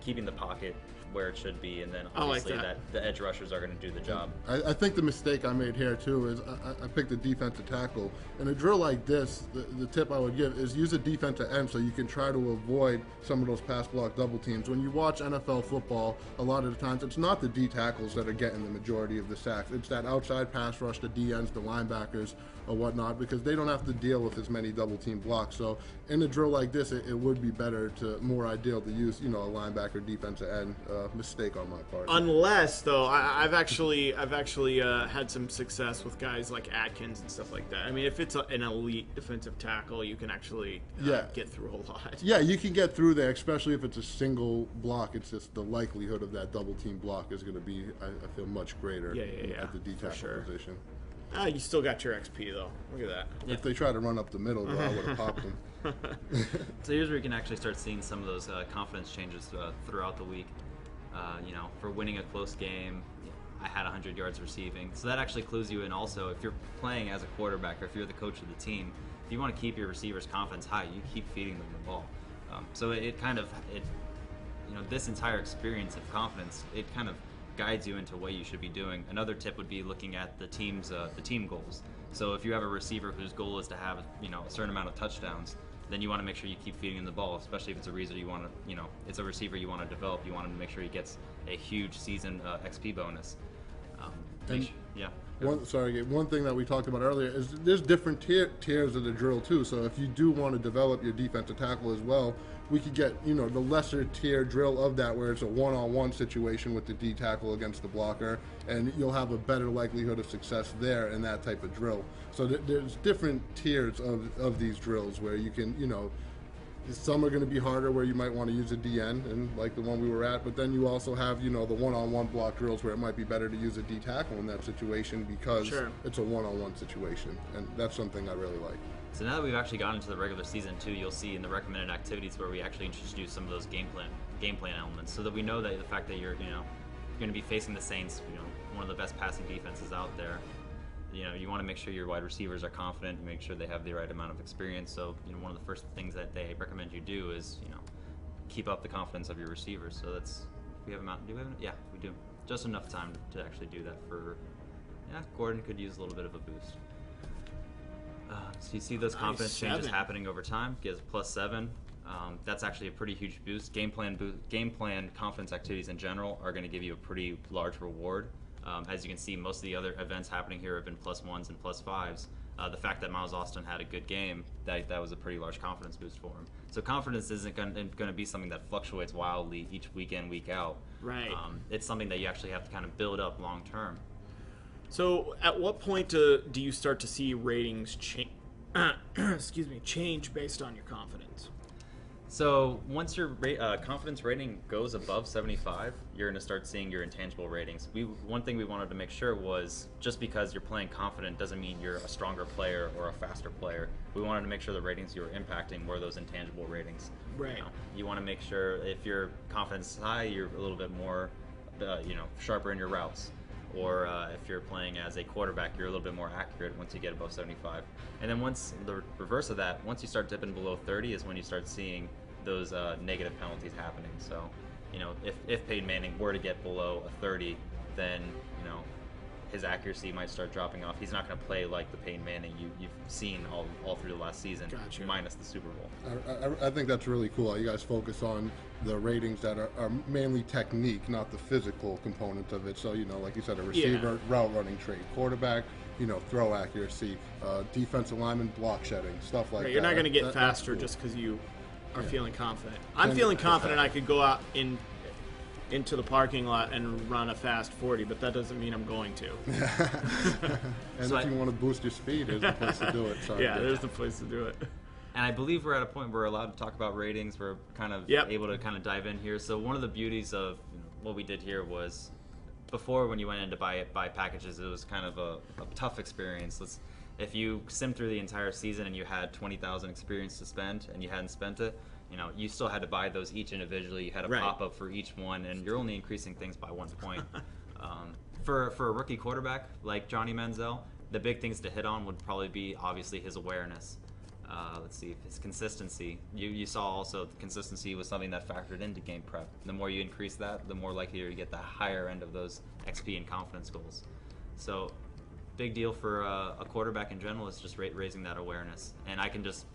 keeping the pocket where it should be, and then obviously the edge rushers are going to do the job. I think the mistake I made here too is I picked a defensive tackle. In a drill like this, the tip I would give is use a defensive end so you can try to avoid some of those pass block double teams. When you watch NFL football, a lot of the times it's not the D tackles that are getting the majority of the sacks. It's that outside pass rush, the D ends, the linebackers, or whatnot, because they don't have to deal with as many double team blocks. So in a drill like this, it would be more ideal to use, a linebacker, defensive end. Mistake on my part. Unless, though, I've actually had some success with guys like Atkins and stuff like that. I mean, if it's an elite defensive tackle, you can actually get through a lot. Yeah, you can get through there, especially if it's a single block. It's just the likelihood of that double team block is going to be, I feel, much greater at the D tackle position. You still got your XP, though. Look at that. If they try to run up the middle, though, I would have popped them. So here's where you can actually start seeing some of those confidence changes throughout the week. For winning a close game, I had 100 yards receiving. So that actually clues you in also, if you're playing as a quarterback or if you're the coach of the team, if you want to keep your receivers' confidence high, you keep feeding them the ball. So this entire experience of confidence, it kind of guides you into what you should be doing. Another tip would be looking at the team goals. So if you have a receiver whose goal is to have a certain amount of touchdowns, then you want to make sure you keep feeding him the ball, especially if it's a receiver you want to, it's a receiver you want to develop. You want him to make sure he gets a huge season XP bonus. One thing that we talked about earlier is there's different tiers of the drill too. So if you do want to develop your defensive tackle as well, we could get the lesser tier drill of that, where it's a one-on-one situation with the D tackle against the blocker, and you'll have a better likelihood of success there in that type of drill. So there's different tiers of these drills where you can some are going to be harder, where you might want to use a DN, and like the one we were at, but then you also have the one-on-one block drills where it might be better to use a D tackle in that situation because it's a one-on-one situation, and that's something I really like. So now that we've actually gotten into the regular season too, you'll see in the recommended activities where we actually introduce some of those game plan elements, so that we know that the fact that you're going to be facing the Saints, one of the best passing defenses out there. You want to make sure your wide receivers are confident, and make sure they have the right amount of experience. So, one of the first things that they recommend you do is, keep up the confidence of your receivers. So do we have it? Yeah, we do. Just enough time to actually do that Gordon could use a little bit of a boost. So you see those confidence changes happening over time. Gives +7. That's actually a pretty huge boost. Game plan confidence activities in general are going to give you a pretty large reward. As you can see, most of the other events happening here have been +1s and +5s. The fact that Miles Austin had a good game, that was a pretty large confidence boost for him. So confidence isn't going to be something that fluctuates wildly each week in, week out. Right. It's something that you actually have to kind of build up long term. So at what point do you start to see ratings change based on your confidence? So once your confidence rating goes above 75, you're going to start seeing your intangible ratings. One thing we wanted to make sure was, just because you're playing confident doesn't mean you're a stronger player or a faster player. We wanted to make sure the ratings you were impacting were those intangible ratings. Right. You want to make sure if your confidence is high, you're a little bit more, sharper in your routes. Or if you're playing as a quarterback, you're a little bit more accurate once you get above 75. And then once the reverse of that, once you start dipping below 30 is when you start seeing those negative penalties happening. So, if Peyton Manning were to get below a 30, then, his accuracy might start dropping off. He's not going to play like the Peyton Manning you've seen all through the last season, minus the Super Bowl. I think that's really cool. You guys focus on the ratings that are mainly technique, not the physical component of it. So, like you said, a receiver, route running trait, quarterback, throw accuracy, defensive lineman, block shedding, stuff like that. You're not going to get faster just because you are feeling confident. I'm feeling confident I could go out into the parking lot and run a fast 40, but that doesn't mean I'm going to. And so if you want to boost your speed, there's the place to do it. There's the place to do it. And I believe we're at a point where we're allowed to talk about ratings. We're kind of able to kind of dive in here. So one of the beauties of what we did here was, before when you went in to buy packages, it was kind of a tough experience. If you sim through the entire season and you had 20,000 experience to spend and you hadn't spent it, you still had to buy those each individually. You had a pop-up for each one, and you're only increasing things by 1 point. For a rookie quarterback like Johnny Manziel, the big things to hit on would probably be obviously his awareness. Let's see, his consistency. You saw also the consistency was something that factored into game prep. The more you increase that, the more likely you're to get the higher end of those XP and confidence goals. So big deal for a quarterback in general is just raising that awareness. And I can just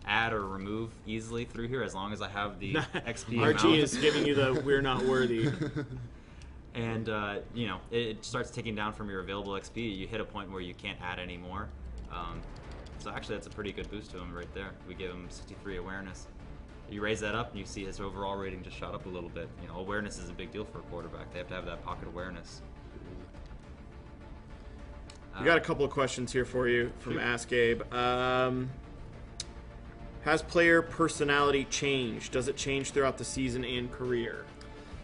add or remove easily through here as long as I have the XP RG amount. is giving you the we're not worthy. And, it starts ticking down from your available XP. You hit a point where you can't add any more. So actually, that's a pretty good boost to him right there. We give him 63 awareness. You raise that up, and you see his overall rating just shot up a little bit. Awareness is a big deal for a quarterback. They have to have that pocket awareness. We got a couple of questions here for you from Ask Abe. Has player personality changed? Does it change throughout the season and career?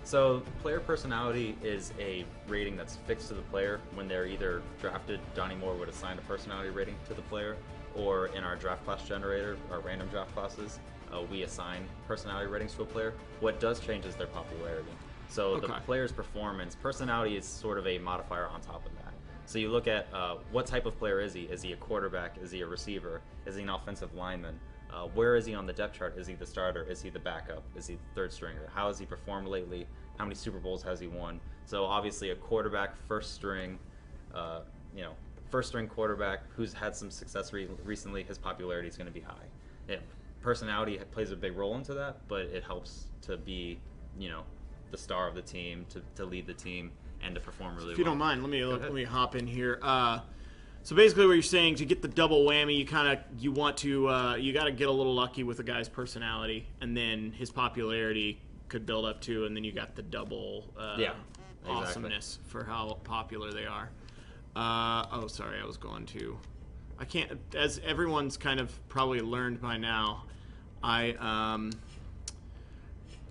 So player personality is a rating that's fixed to the player. When they're either drafted, Johnny Moore would assign a personality rating to the player, or in our draft class generator, our random draft classes, we assign personality ratings to a player. What does change is their popularity. So the player's performance, personality is sort of a modifier on top of that. So you look at what type of player is he? Is he a quarterback? Is he a receiver? Is he an offensive lineman? Where is he on the depth chart? Is he the starter? Is he the backup? Is he the third stringer? How has he performed lately? How many Super Bowls has he won? So obviously a quarterback, first string quarterback who's had some success recently, his popularity is going to be high. Personality plays a big role into that, but it helps to be, the star of the team, to lead the team, and to perform really well. If you don't mind, let me hop in here. So basically, what you're saying, to get the double whammy, you got to get a little lucky with a guy's personality, and then his popularity could build up too, and then you got the double awesomeness for how popular they are. I was going to. I can't, as everyone's kind of probably learned by now, I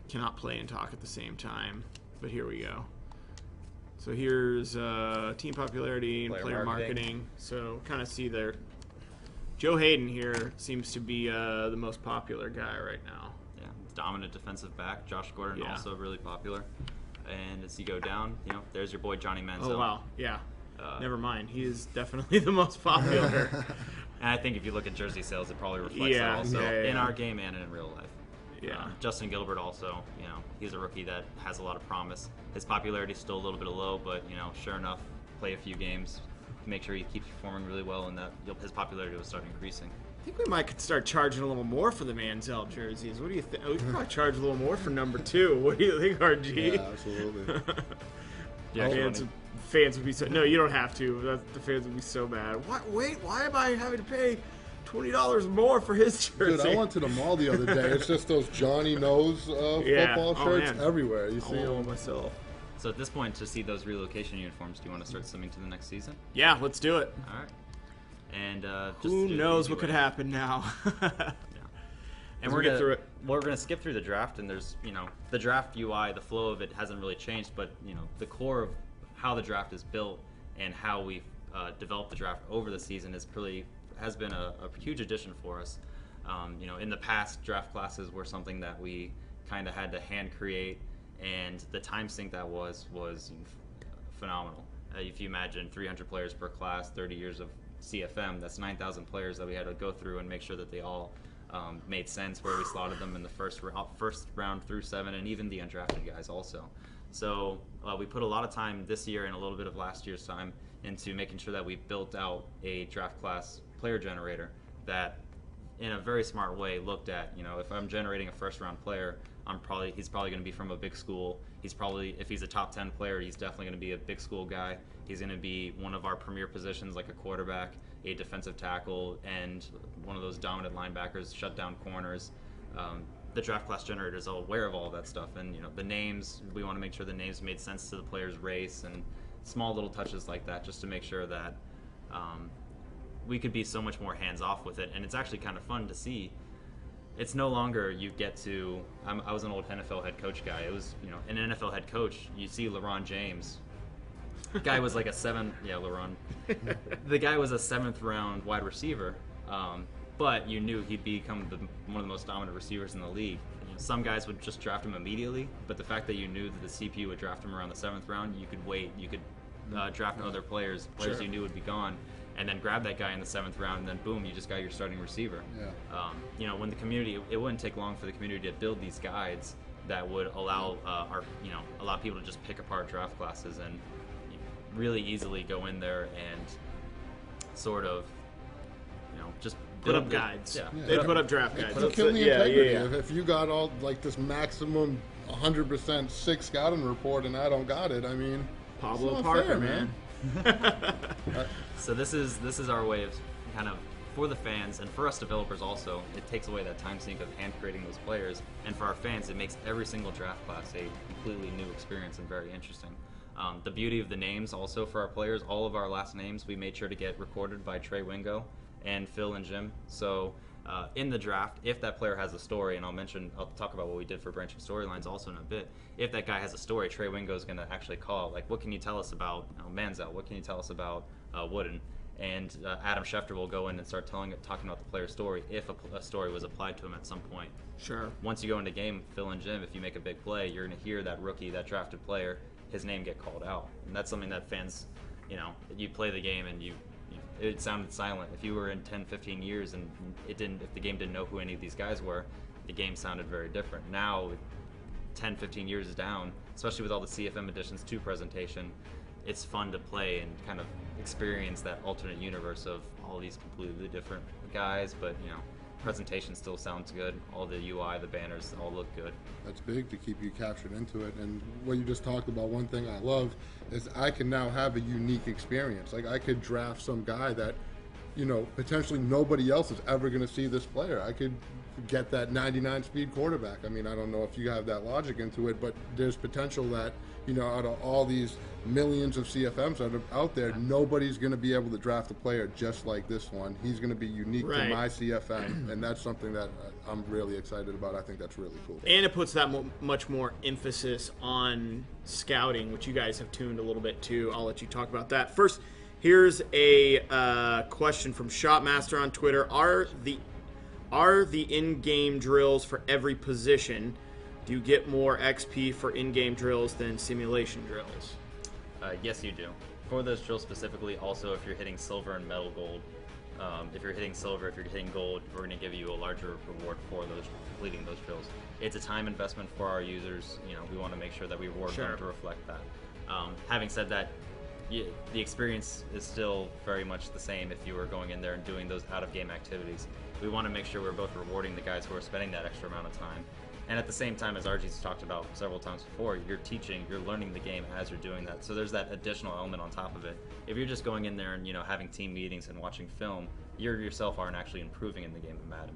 cannot play and talk at the same time. But here we go. So here's team popularity and player marketing. So kind of see there. Joe Hayden here seems to be the most popular guy right now. Yeah, dominant defensive back. Josh Gordon also really popular. And as you go down, there's your boy Johnny Manziel. Oh wow, yeah. Never mind. He is definitely the most popular. And I think if you look at jersey sales, it probably reflects that also in our game and in real life. Yeah. Justin Gilbert also, he's a rookie that has a lot of promise. His popularity is still a little bit low, but sure enough, play a few games, make sure he keeps performing really well, and that his popularity will start increasing. I think we might start charging a little more for the Manziel jerseys. What do you think? We could probably charge a little more for number 2. What do you think, RG? Yeah, absolutely. Fans would be so. No, you don't have to. The fans would be so mad. What? Wait, why am I having to pay $20 more for his jersey? Dude, I went to the mall the other day. It's just those Johnny Knows football shirts everywhere. You see them myself. So at this point, to see those relocation uniforms, do you want to start swimming to the next season? Yeah, let's do it. All right. And who knows what could happen now? And we're gonna skip through the draft, and there's the draft UI, the flow of it hasn't really changed, but the core of how the draft is built and how we've developed the draft over the season has been a huge addition for us. In the past, draft classes were something that we kind of had to hand create, and the time sink that was phenomenal. If you imagine 300 players per class, 30 years of CFM, that's 9,000 players that we had to go through and make sure that they all made sense where we slotted them in the first round through 7, and even the undrafted guys also. So we put a lot of time this year and a little bit of last year's time into making sure that we built out a draft class player generator that, in a very smart way, looked at, if I'm generating a first-round player, he's probably going to be from a big school. If he's a top 10 player, he's definitely going to be a big school guy. He's going to be one of our premier positions, like a quarterback, a defensive tackle, and one of those dominant linebackers, shut down corners. The draft class generator is all aware of all that stuff, and the names, we want to make sure the names made sense to the player's race, and small little touches like that, just to make sure that we could be so much more hands off with it. And it's actually kind of fun to see it's no longer you get to. I was an old NFL head coach guy. It was, you know, an NFL head coach. You see LeBron James. Guy was like a LeBron. The guy was a 7th round wide receiver, but you knew he'd become one of the most dominant receivers in the league. You know, some guys would just draft him immediately, but the fact that you knew that the CPU would draft him around the 7th round, you could wait. You could draft other players Sure. you knew would be gone, and then grab that guy in the 7th round, and then boom, you just got your starting receiver. Yeah. You know, when the community, it wouldn't take long for the community to build these guides that would allow allow people to just pick apart draft classes and really easily go in there and sort of, you know, just Put build up the- guides. Yeah. They put up draft guides. You That's kill it. the Yeah, integrity. yeah, yeah. If you got all like this maximum 100% 6 scouting report and I don't got it, I mean, Pablo it's not Parker, fair, man. So this is our way of kind of, for the fans and for us developers also, it takes away that time sink of hand creating those players, and for our fans it makes every single draft class a completely new experience and very interesting. The beauty of the names also for our players, all of our last names we made sure to get recorded by Trey Wingo and Phil and Jim. So in the draft, if that player has a story, and I'll talk about what we did for branching storylines also in a bit. If that guy has a story, Trey Wingo is going to actually call, like, what can you tell us about Manziel? What can you tell us about Wooden? And Adam Schefter will go in and start talking about the player's story if a story was applied to him at some point. Sure. Once you go into game, Phil and Jim, if you make a big play, you're going to hear that rookie, that drafted player, his name get called out. And that's something that fans, you know, you play the game and it sounded silent. If you were in 10, 15 years and if the game didn't know who any of these guys were, the game sounded very different. Now, 10, 15 years down, especially with all the CFM Editions 2 presentation, it's fun to play and kind of experience that alternate universe of all these completely different guys, but, you know, presentation still sounds good. All the UI, the banners, all look good. that's big to keep you captured into it. And what you just talked about, one thing I love is I can now have a unique experience. Like, I could draft some guy that, you know, potentially nobody else is ever going to see this player. I could get that 99 speed quarterback. I mean, I don't know if you have that logic into it, but there's potential that, you know, out of all these millions of CFMs that are out there, nobody's going to be able to draft a player just like this one. He's going to be unique Right. to my CFM, and that's something that I'm really excited about. I think that's really cool. And it puts that much more emphasis on scouting, which you guys have tuned a little bit too. I'll let you talk about that. First, here's a question from Shotmaster on Twitter. Are the in-game drills for every position? Do you get more XP for in-game drills than simulation drills? Yes, you do. For those drills specifically, also if you're hitting silver and metal gold, if you're hitting silver, if you're hitting gold, we're going to give you a larger reward for completing those drills. It's a time investment for our users. You know, we want to make sure that we reward Sure. them to reflect that. Having said that, the experience is still very much the same if you were going in there and doing those out-of-game activities. We want to make sure we're both rewarding the guys who are spending that extra amount of time. And at the same time, as RG's talked about several times before, you're learning the game as you're doing that. So there's that additional element on top of it. If you're just going in there and, you know, having team meetings and watching film, you yourself aren't actually improving in the game of Madden.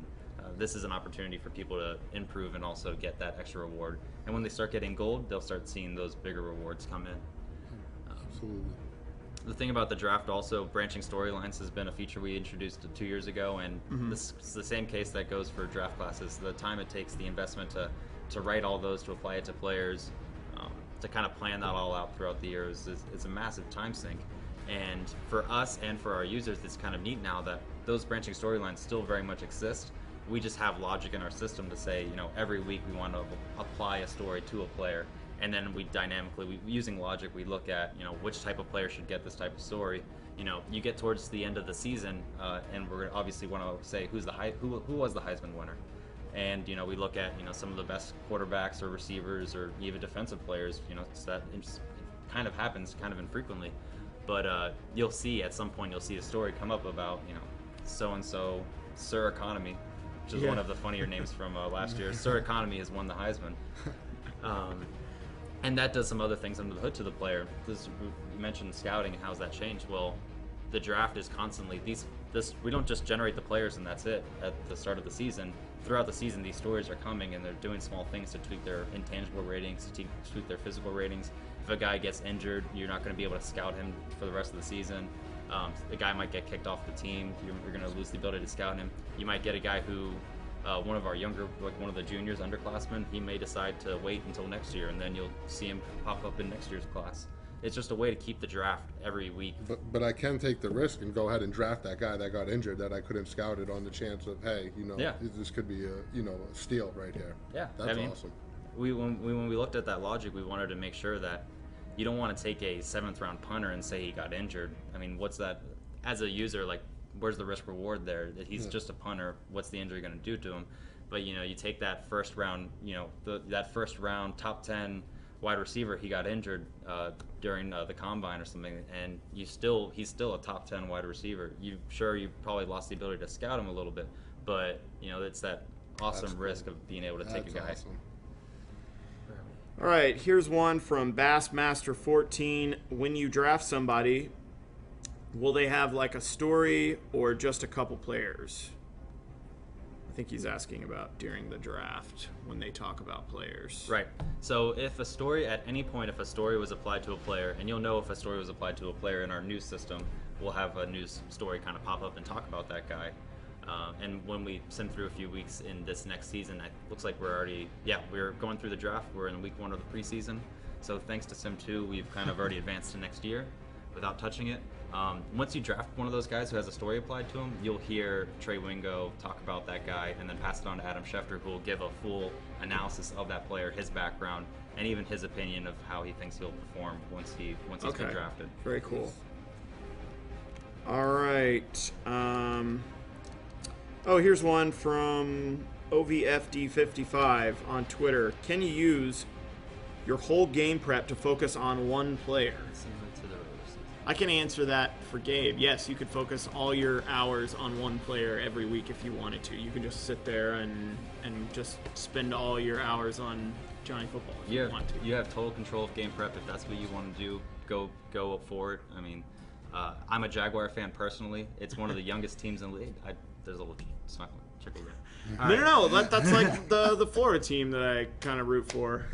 This is an opportunity for people to improve and also get that extra reward. And when they start getting gold, they'll start seeing those bigger rewards come in. Absolutely. The thing about the draft also, branching storylines has been a feature we introduced 2 years ago, and this is the same case that goes for draft classes. The time it takes, the investment to write all those, to apply it to players, to kind of plan that all out throughout the years is a massive time sink. And for us and for our users, it's kind of neat now that those branching storylines still very much exist. We just have logic in our system to say, you know, every week we want to apply a story to a player. And then we dynamically, using logic, we look at, you know, which type of player should get this type of story. You know, you get towards the end of the season, and we're gonna obviously want to say who was the Heisman winner. And, you know, we look at, you know, some of the best quarterbacks or receivers or even defensive players. You know, so that it kind of happens kind of infrequently. But you'll see at some point, you'll see a story come up about, you know, so and so Sir Economy, which is one of the funnier names from last year. Sir Economy has won the Heisman. And that does some other things under the hood to the player. You mentioned scouting and how's that changed. Well, the draft is constantly we don't just generate the players and that's it at the start of the season. Throughout the season, these stories are coming and they're doing small things to tweak their intangible ratings, to tweak their physical ratings. If a guy gets injured, you're not going to be able to scout him for the rest of the season. The guy might get kicked off the team. You're going to lose the ability to scout him. You might get a guy who one of our younger, like one of the juniors, underclassmen, he may decide to wait until next year, and then you'll see him pop up in next year's class. It's just a way to keep the draft every week. But I can take the risk and go ahead and draft that guy that got injured that I couldn't scout it on the chance of, hey, this could be a steal right here. Yeah, that's awesome. When we looked at that logic, we wanted to make sure that you don't want to take a 7th round punter and say he got injured. I mean, what's that as a user, like, where's the risk reward there? That he's just a punter, what's the injury going to do to him? But you take that first round, that first round top 10 wide receiver, he got injured during the combine or something, and he's still a top 10 wide receiver. You probably lost the ability to scout him a little bit, but it's that awesome risk of being able to take a guy. Awesome. All right, here's one from Bassmaster14. When you draft somebody, will they have like a story or just a couple players? I think he's asking about during the draft when they talk about players. Right. So if a story, at any point, if a story was applied to a player, and you'll know if a story was applied to a player in our news system, we'll have a news story kind of pop up and talk about that guy. And when we sim through a few weeks in this next season, it looks like we're going through the draft. We're in week 1 of the preseason. So thanks to Sim 2, we've kind of already advanced to next year without touching it. Once you draft one of those guys who has a story applied to him, you'll hear Trey Wingo talk about that guy and then pass it on to Adam Schefter, who will give a full analysis of that player, his background, and even his opinion of how he thinks he'll perform once he's been drafted. Very cool. All right. Here's one from OVFD55 on Twitter. Can you use your whole game prep to focus on one player? I can answer that for Gabe. Yes, you could focus all your hours on one player every week if you wanted to. You can just sit there and just spend all your hours on Johnny Football if you want to. You have total control of game prep. If that's what you want to do, go for it. I mean, I'm a Jaguar fan personally. It's one of the youngest teams in the league. There's a little snuckle trickle there. No. That's like the Florida team that I kind of root for.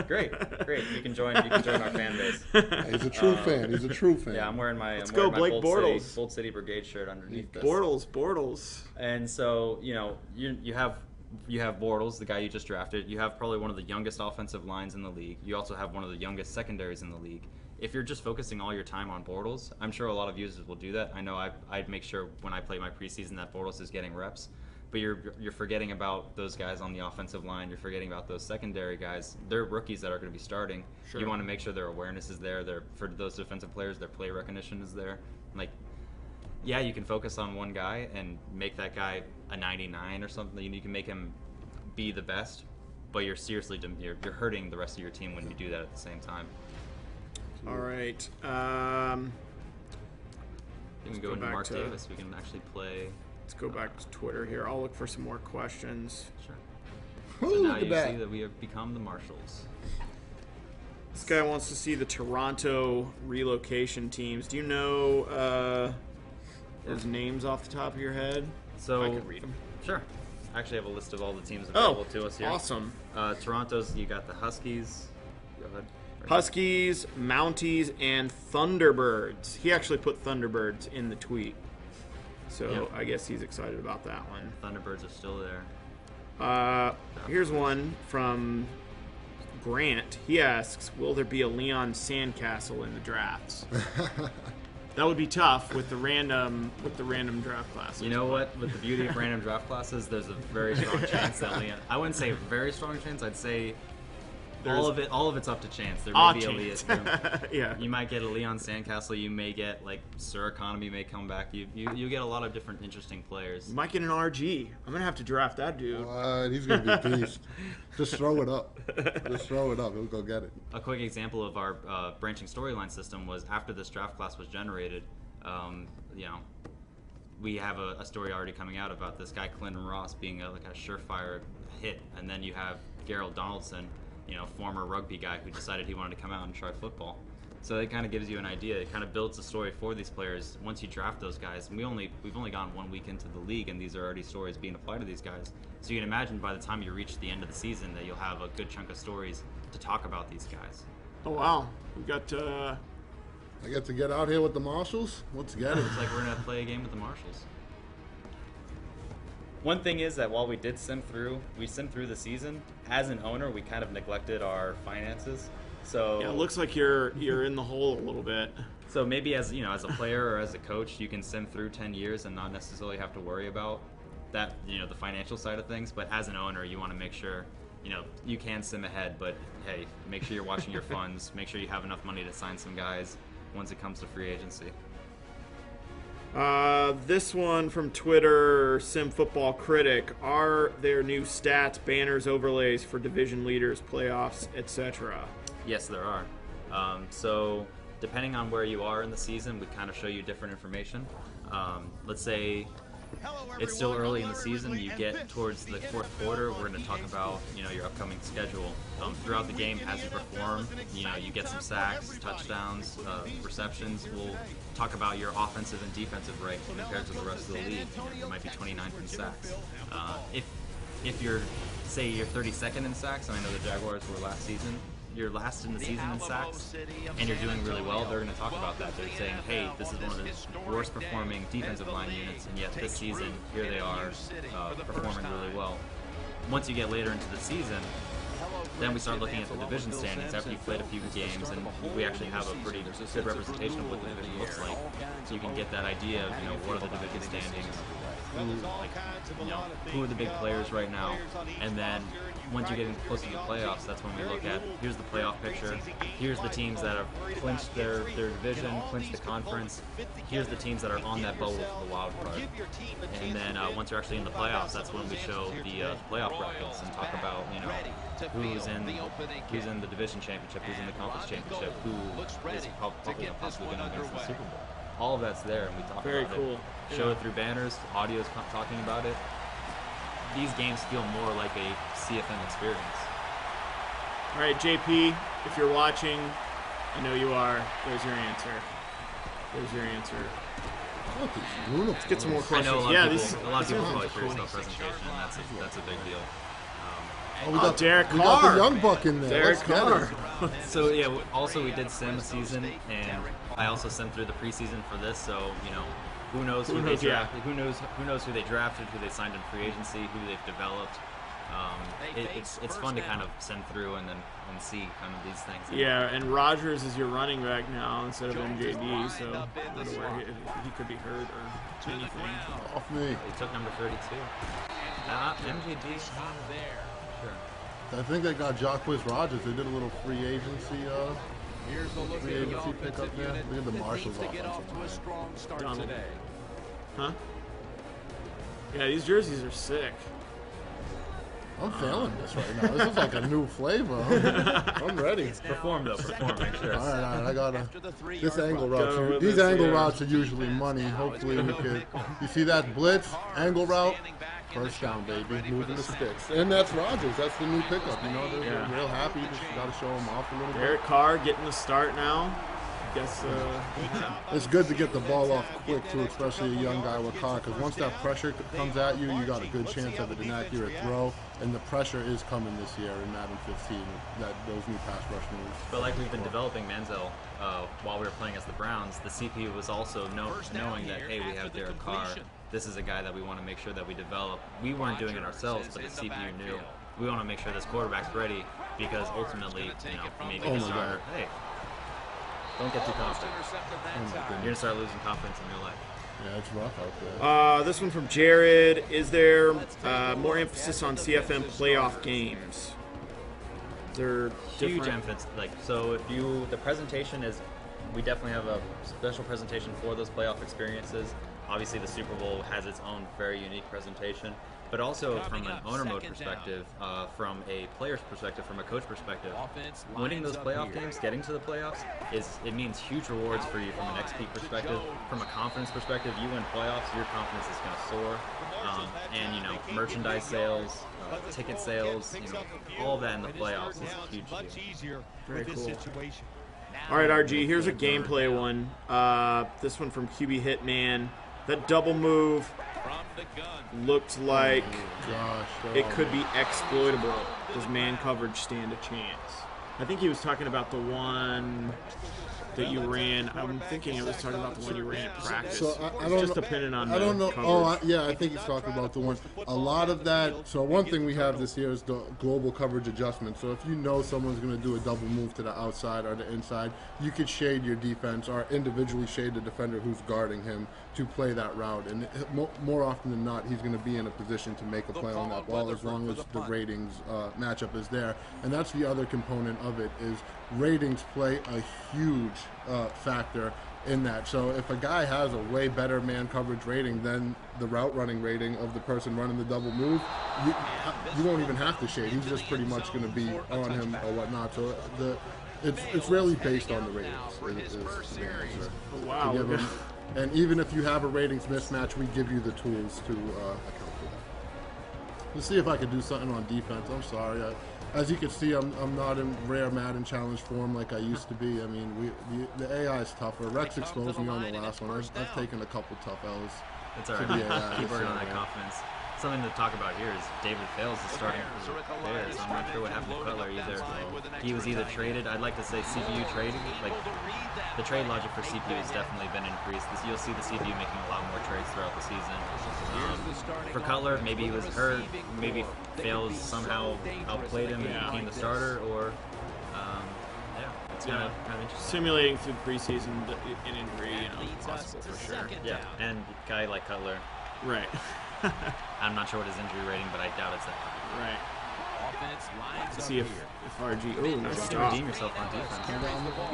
Great. You can join our fan base. He's a true fan. He's a true fan. Yeah, I'm wearing my Blake Bortles. Bold City Brigade shirt underneath this. Bortles. And so you have Bortles, the guy you just drafted. You have probably one of the youngest offensive lines in the league. You also have one of the youngest secondaries in the league. If you're just focusing all your time on Bortles, I'm sure a lot of users will do that. I know I'd make sure when I play my preseason that Bortles is getting reps. But you're forgetting about those guys on the offensive line. You're forgetting about those secondary guys. They're rookies that are going to be starting. Sure. You want to make sure their awareness is there. For those defensive players, their play recognition is there. You can focus on one guy and make that guy a 99 or something. You can make him be the best, but you're hurting the rest of your team when you do that at the same time. All right. We can go into Mark Davis. We can actually play. Let's go back to Twitter here. I'll look for some more questions. Sure. So now you see that we have become the Marshalls. This guy wants to see the Toronto relocation teams. Do you know those names off the top of your head? So I could read them. Sure. I actually have a list of all the teams available to us here. Awesome. Toronto's, you got the Huskies. Go ahead. Huskies, Mounties, and Thunderbirds. He actually put Thunderbirds in the tweet. So I guess he's excited about that one. Thunderbirds are still there. Here's one from Grant. He asks, will there be a Leon Sandcastle in the drafts? That would be tough with the random draft classes. You know what? With the beauty of random draft classes, there's a very strong chance that Leon. I wouldn't say a very strong chance. I'd say all of it's up to chance. There may be yeah. You might get a Leon Sandcastle. You may get Sir Economy may come back. You get a lot of different interesting players. You might get an RG. I'm gonna have to draft that dude. What? He's gonna be a beast. Just throw it up. Just throw it up. He'll go get it. A quick example of our branching storyline system was after this draft class was generated. We have a story already coming out about this guy Clinton Ross being a surefire hit, and then you have Gerald Donaldson, former rugby guy who decided he wanted to come out and try football. So it kind of gives you an idea. It kind of builds a story for these players. Once you draft those guys, and we've only gone 1 week into the league, and these are already stories being applied to these guys. So you can imagine by the time you reach the end of the season that you'll have a good chunk of stories to talk about these guys. Oh wow, we got. I get to get out here with the Marshalls. Let's get it. It's like we're gonna play a game with the Marshalls. One thing is that while we simmed through the season, as an owner, we kind of neglected our finances. So Yeah, it looks like you're in the hole a little bit. So maybe as a player or as a coach, you can sim through 10 years and not necessarily have to worry about that, the financial side of things. But as an owner, you want to make sure, you can sim ahead, but hey, make sure you're watching your funds. Make sure you have enough money to sign some guys once it comes to free agency. This one from Twitter, SimFBallCritic. Are there new stats, banners, overlays for division leaders, playoffs, etc.? Yes, there are. So depending on where you are in the season, we kind of show you different information. Let's say it's still early in the season, you get towards the fourth quarter, we're going to talk about your upcoming schedule. Throughout the game, as you perform, you get some sacks, touchdowns, receptions. We'll talk about your offensive and defensive rate compared to the rest of the league. You might be 29th in sacks. If you're 32nd in sacks, and I know the Jaguars were last season, you're last in the season in sacks, and you're doing really well, they're going to talk about that. They're saying, hey, this is one of the worst performing defensive line units, and yet this season, here they are performing really well. Once you get later into the season, then we start looking at the division standings after you've played a few games, and we actually have a pretty good representation of what the division looks like. So you can get that idea of, what are the division standings, who are the big players right now, and then once you get close to the playoffs, that's when we look at, here's the playoff picture, here's the teams that have clinched their division, clinched the conference, here's the teams that are on that bubble for the wild card. And then once you're actually in the playoffs, that's when we show the playoff brackets and talk about, who's in the division championship, who's in the conference championship, who is possibly going to win the Super Bowl. All of that's there, and we talk Very about cool. it. Show it through banners, audio's talking about it. These games feel more like a CFM experience. All right, JP, if you're watching, I know you are. There's your answer. Let's get some more I questions. know a lot of people this probably one's curious cool. about presentation, and that's a big deal. Oh, we got Derek we got Carr. the young buck in there. Derek Let's get Carr. it. So yeah, also we did sim a season, and I also simmed through the preseason for this. So who knows who they drafted? Who knows who they drafted? Who they signed in free agency? Who they've developed? It's fun to kind of send through and see kind of these things. Yeah, and Rodgers is your running back now instead of MJD, so I don't know where he could be hurt or anything. Off me. He took number 32. MJD. Sure. I think they got Jacquizz Rodgers. They did a little free agency pickup there. Look at the Marshalls offensive line. Donald. Huh? Yeah, these jerseys are sick. I'm feeling this right now. This is like a new flavor. I'm ready. Perform, make sure. All right. I got this angle route. These angle routes are usually money. Hopefully we could. You see that blitz angle route? First down, baby. Moving the sticks. And that's Rodgers. That's the new pickup. They're real happy. Just got to show them off a little bit. Derek Carr getting the start now. I guess it's good to get the ball off quick, too, especially a young guy with Carr, because once that pressure comes at you, you got a good chance of an inaccurate throw, and the pressure is coming this year in Madden 15, those new pass rush moves. But like we've been developing Manziel while we were playing as the Browns, the CPU was also knowing that, hey, we have Derek Carr. This is a guy that we want to make sure that we develop. We weren't doing it ourselves, but the CPU knew. We want to make sure this quarterback's ready, because ultimately, maybe the starter, hey, don't get too confident. You're going to start losing confidence in your life. Yeah, it's rough out there. This one from Jared. Is there more emphasis on CFM playoff games? Is there huge emphasis? The presentation is, we definitely have a special presentation for those playoff experiences. Obviously, the Super Bowl has its own very unique presentation. But also from an owner mode perspective, from a player's perspective, from a coach perspective, winning those playoff games, getting to the playoffs, it means huge rewards for you from an XP perspective. From a confidence perspective, you win playoffs, your confidence is going to soar. And merchandise sales, ticket sales, all of that in the playoffs is a huge deal. Very cool. All right, RG, here's a gameplay one. This one from QB Hitman. That double move looked like it could be exploitable. Does man coverage stand a chance? I think he was talking about the one that you ran. I'm thinking it was talking about the one you ran at practice. So I don't just know. depending on I don't know. coverage. Yeah, I think he's talking about the one. A lot of that. So one thing we have this year is the global coverage adjustment. So if you know someone's going to do a double move to the outside or the inside, you could shade your defense or individually shade the defender who's guarding him to play that route. And more often than not, he's going to be in a position to make a play on that ball as long as the ratings matchup is there. And that's the other component of it is ratings play a huge factor in that. So if a guy has a way better man coverage rating than the route running rating of the person running the double move, you won't even have to shade. He's just pretty much going to be on him or whatnot. So it's really based on the ratings. Wow. And even if you have a ratings mismatch, we give you the tools to account for that. Let's see if I can do something on defense. I'm sorry. As you can see, I'm not in rare Madden challenge form like I used to be. I mean, the AI is tougher. Rex exposed me on the last one. I've taken a couple tough L's. It's all right. Keep working on that confidence. Something to talk about here is David Fales is starting for the Bears. I'm not sure what happened to Cutler either. He was either traded. I'd like to say CPU traded. Like the trade logic for CPU has definitely been increased. You'll see the CPU making a lot more trades throughout the season. For Cutler, maybe he was hurt. Maybe Fales somehow outplayed him and became the starter. Or it's kind of interesting. Simulating through preseason an injury, possible for sure. Yeah, and a guy like Cutler. Right. I'm not sure what his injury rating, but I doubt it's that high. Right. Let's see if RG. Oh, nice You stop. redeem yourself on defense.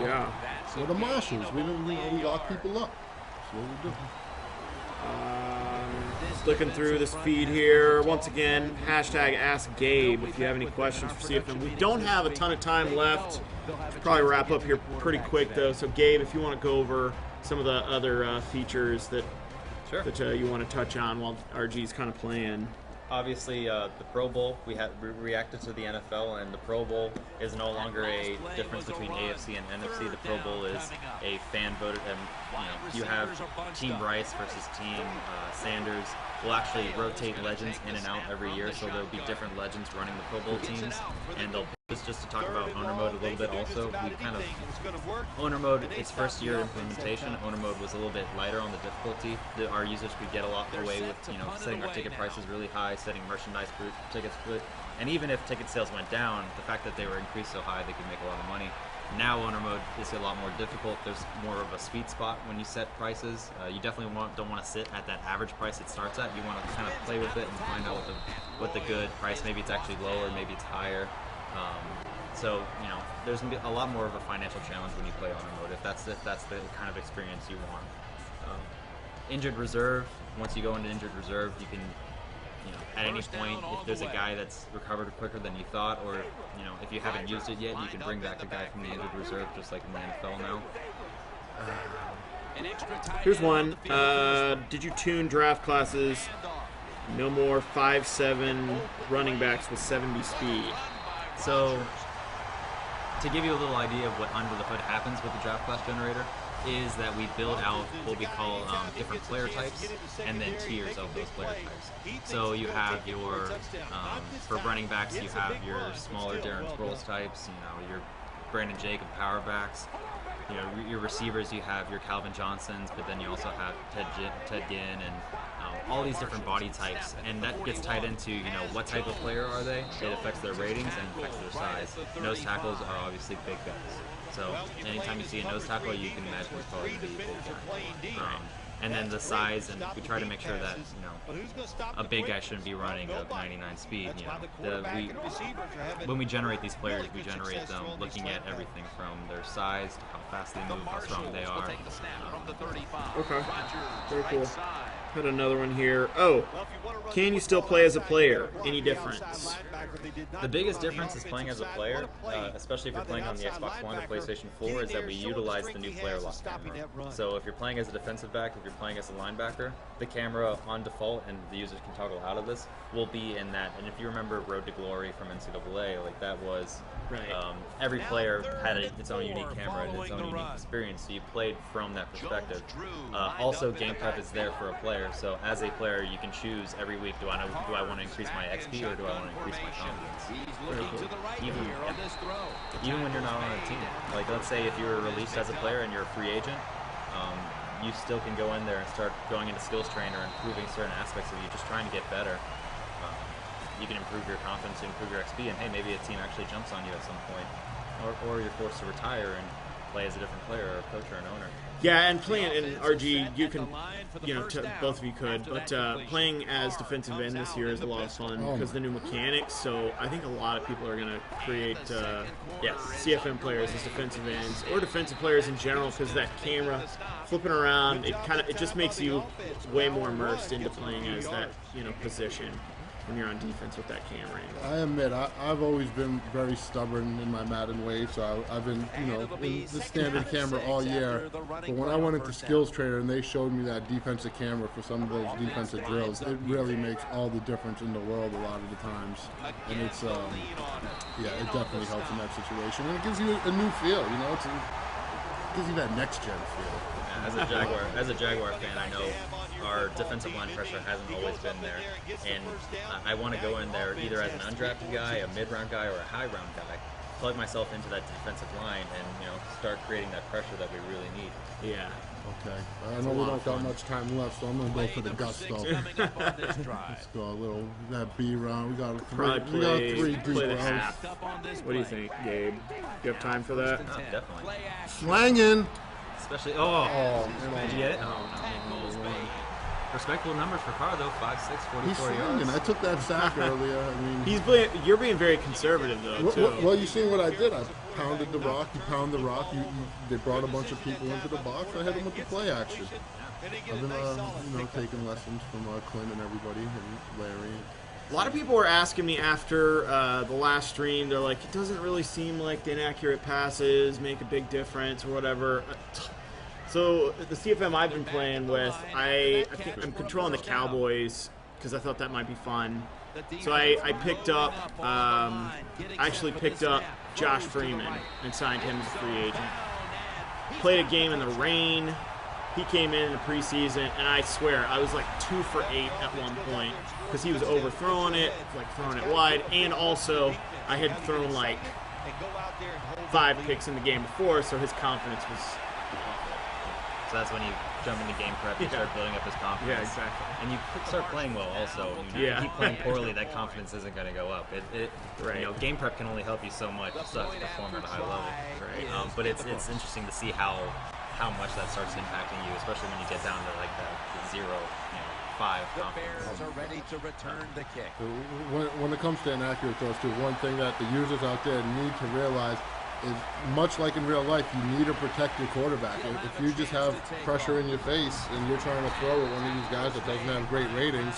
Yeah. So the marshals, we lock people up. That's what we do. Looking through this feed here. Once again, hashtag Ask Gabe if you have any questions for CFM. We don't have a ton of time left. Should probably wrap up here pretty quick, though. So, Gabe, if you want to go over some of the other features that you want to touch on while RG's kind of playing. Obviously, the Pro Bowl, we reacted to the NFL, and the Pro Bowl is no longer a difference between AFC and NFC. The Pro Bowl is a fan-voted, you have Team Rice versus Team Sanders. We'll actually rotate legends in and out every year, so there'll be different legends running the Pro Bowl teams, and they'll just to talk about owner mode a little bit also. We kind of owner mode, its first year implementation, owner mode was a little bit lighter on the difficulty. Our users could get a lot away with setting our ticket prices really high, setting merchandise for tickets split, and even if ticket sales went down, the fact that they were increased so high they could make a lot of money. Now owner mode is a lot more difficult. There's more of a sweet spot when you set prices. You definitely don't want to sit at that average price it starts at. You want to kind of play with it and find out what the good price. Maybe it's actually lower, maybe it's higher. So there's gonna be a lot more of a financial challenge when you play owner mode if that's the kind of experience you want. Injured reserve. Once you go into injured reserve, you can at any point, if there's a guy that's recovered quicker than you thought, or if you haven't used it yet, you can bring back a guy from the injured reserve, just like in the NFL now. Here's one. Did you tune draft classes? No more 5'7" running backs with 70 speed. So, to give you a little idea of what under the hood happens with the draft class generator, is that we build out what we call different player types and then tiers of those player types. So you have your, for running backs, you have your smaller Darren Sproles types, your Brandon Jacob power backs. Your receivers, you have your Calvin Johnsons, but then you also have Ted Ginn and all these different body types, and that gets tied into what type of player are they. It affects their ratings and affects their size. Nose tackles are obviously big guys, so anytime you see a nose tackle, you can imagine it's probably going to be a big guy. And then the size, and we try to make sure that a big guy shouldn't be running a 99 speed. When we generate these players, we generate them looking at everything from their size to how fast they move, how strong they are. Okay, very cool. Had another one here. Oh, can you still play as a player? Any difference? The biggest difference is playing as a player, especially if you're playing on the Xbox One or PlayStation 4, is that we utilize the new player lock camera. So if you're playing as a defensive back, if you're playing as a linebacker, the camera on default, and the users can toggle out of this, will be in that. And if you remember Road to Glory from NCAA, like that was, every player had its own unique camera and its own unique experience, so you played from that perspective. Also, Game Prep is there for a player, so as a player, you can choose every week, do I want to increase my XP or do I want to increase my confidence? even when you're not on a team. Like, let's say if you were released as a player and you're a free agent, you still can go in there and start going into skills trainer, improving certain aspects of you, just trying to get better. You can improve your confidence, improve your XP, and hey, maybe a team actually jumps on you at some point, or you're forced to retire and play as a different player, or a coach, or an owner. Yeah, and playing in RG, you can, both of you could, but playing as defensive end this year is a lot of fun because the new mechanics. So I think a lot of people are going to create CFM players as defensive ends or defensive players in general, because that camera flipping around, it just makes you way more immersed into playing as that position when you're on defense with that camera angle. I admit, I've always been very stubborn in my Madden ways, so I've been, in the standard camera all year. But when I went into Skills Trader and they showed me that defensive camera for some of those defensive drills, it really makes all the difference in the world a lot of the times. And it's, it definitely helps in that situation. And it gives you a new feel, it gives you that next-gen feel. As a Jaguar fan, I know our defensive line pressure hasn't always been there, and I want to go in there either as an undrafted guy, a mid-round guy, or a high-round guy, plug myself into that defensive line, and start creating that pressure that we really need. Yeah. Okay. I know we don't got much time left, so I'm gonna go for the gusto. Let's go a little that B round. We got three deep rounds. What do you think, Gabe? You have time for that? Oh, definitely. Slanging. Especially, did man. you get it? Oh, no. Respectable numbers for Carr, though. 5'6", 44 yards. I took that sack earlier. I mean, you're being very conservative, though, too. Well, you seen what I did. I pounded the rock. You pound the rock. They brought a bunch of people into the box. I hit them with the play action. I've been, taking lessons from Clint and everybody, and Larry. A lot of people were asking me after the last stream, they're like, it doesn't really seem like the inaccurate passes make a big difference or whatever. So the CFM I've been playing with, I think I'm controlling the Cowboys because I thought that might be fun. So I picked up, actually picked up Josh Freeman and signed him as a free agent. Played a game in the rain. He came in the preseason, and I swear, I was like 2 for 8 at one point because he was overthrowing it, like throwing it wide, and also I had thrown like 5 picks in the game before, so his confidence was awful. So that's when you jump into game prep, you start building up his confidence. Yeah, exactly. And you start playing well also. If you keep playing poorly, that confidence isn't going to go up. Game prep can only help you so much to perform at a high level. Right. But it's interesting to see how much that starts impacting you, especially when you get down to like the 0, 5 confidence. Bears are ready to return the kick. When it comes to inaccurate throws, too, one thing that the users out there need to realize is, much like in real life, you need to protect your quarterback. If you just have pressure in your face and you're trying to throw at one of these guys that doesn't have great ratings,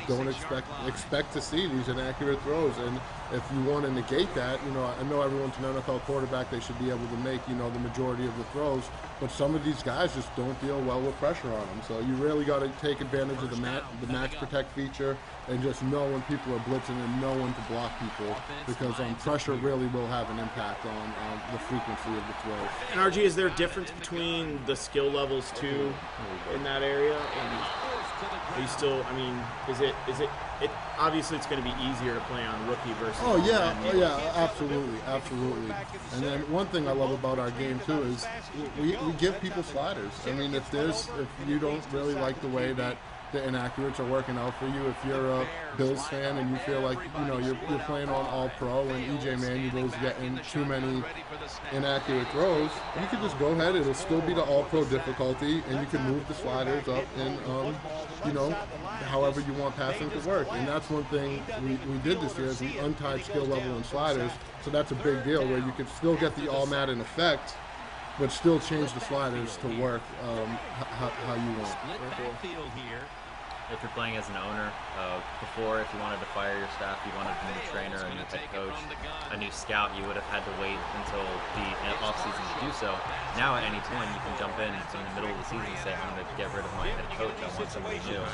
don't expect to see these inaccurate throws. And if you want to negate that, I know everyone's an NFL quarterback, they should be able to make, the majority of the throws, but some of these guys just don't deal well with pressure on them. So you really got to take advantage of the max protect feature and just know when people are blitzing and know when to block people, because pressure really will have an impact on the frequency of the throws. And RG, is there a difference between the skill levels too in that area? And are you still? I mean, is it? Obviously, it's going to be easier to play on rookie versus. Oh yeah, absolutely. And then one thing I love about our game too is we give people sliders. I mean, if you don't really like the way that the inaccurates are working out for you, if you're a Bills fan and you feel like you're playing on All Pro and EJ Manuel's getting too many inaccurate throws, you can just go ahead. It'll still be the All Pro difficulty, and you can move the sliders up and however you want passing to work. And that's one thing we did this year is we untied skill level and sliders, so that's a big deal where you can still get the all Madden effect, but still change the sliders to work how you want. If you're playing as an owner, before, if you wanted to fire your staff, you wanted a new trainer, a new head coach, a new scout, you would have had to wait until the off-season to do so. Now, at any point, you can jump in the middle of the season and say, I'm going to get rid of my head coach, I want somebody new.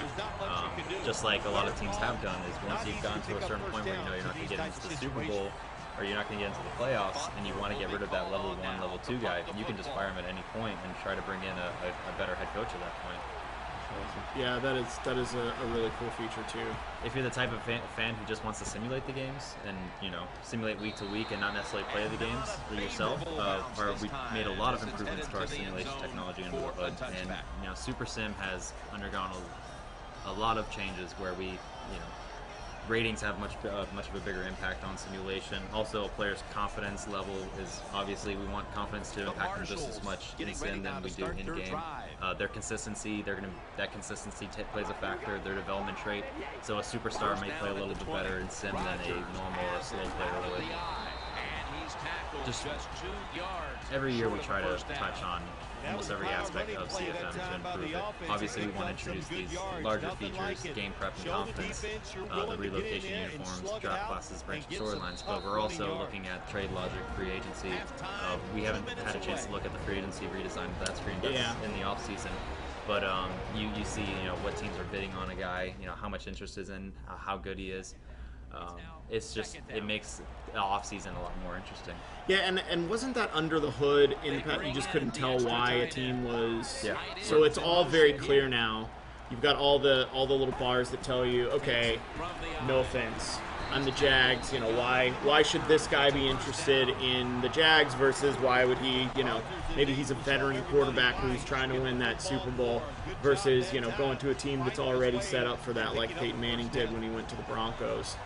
Just like a lot of teams have done, is once you've gotten to a certain point where you're not going to get into the Super Bowl, or you're not going to get into the playoffs, and you want to get rid of that level 1, level 2 guy, you can just fire him at any point and try to bring in a better head coach at that point. Yeah, that is a really cool feature too. If you're the type of fan who just wants to simulate the games and simulate week to week and not necessarily play the games for yourself, we made a lot of improvements to our simulation technology in Warhood, and Super Sim has undergone a lot of changes where ratings have much of a bigger impact on simulation. Also, a player's confidence level is obviously, we want confidence to impact them just as much in sim than we do in game. Their consistency, that consistency plays a factor. Their development trait. So a superstar may play a little bit better in sim than a normal or slow player would. Just every year we try to touch on almost every aspect of CFM to improve it. Obviously, we want to introduce these larger features, game prep and confidence, the relocation uniforms, draft classes, branch storylines, but we're also looking at trade logic, free agency. We haven't had a chance to look at the free agency redesign of that screen in the off season. But you see, what teams are bidding on a guy, how much interest is in, how good he is. It makes the off season a lot more interesting. Yeah, and wasn't that under the hood in the past? You just couldn't tell why a team was. Yeah. So it's all very clear now. You've got all the little bars that tell you, okay, no offense, I'm the Jags. Why should this guy be interested in the Jags versus why would he? Maybe he's a veteran quarterback who's trying to win that Super Bowl versus going to a team that's already set up for that, like Peyton Manning did when he went to the Broncos.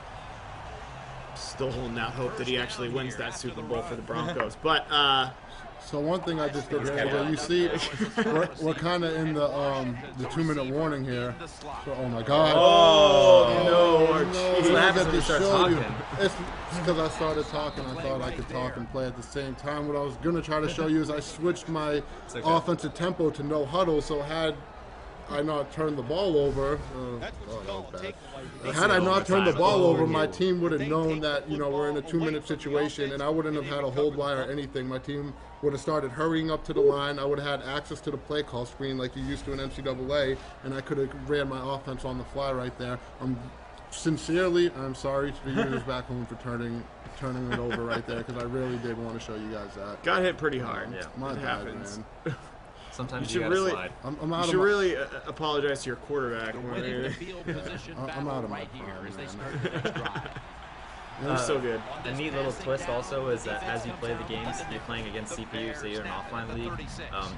Still holding out hope that he actually wins that Super Bowl for the Broncos. But so one thing I just did here, you see, we're kind of in the 2-minute warning here. So, oh my God! No, Archie. What happens when you start talking? It's because I started talking. I thought I could talk and play at the same time. What I was gonna try to show you is I switched my offensive tempo to no huddle. So had I not turned the ball over, that was bad. Had I not turned the ball over, my team would have known that we're in a 2-minute situation, and I wouldn't have had a hold line or anything. My team would have started hurrying up to the line. I would have had access to the play call screen like you used to in NCAA, and I could have ran my offense on the fly right there. I'm sorry to the users back home for turning it over right there, because I really did want to show you guys that. Got hit pretty hard. Yeah, my it bad, happens. man. Sometimes you you gotta really, slide. You should really apologize to your quarterback. I'm out of my prime, man. It was so good. A neat little twist also is that as you play the games, you're playing against CPU, so you're in an offline league.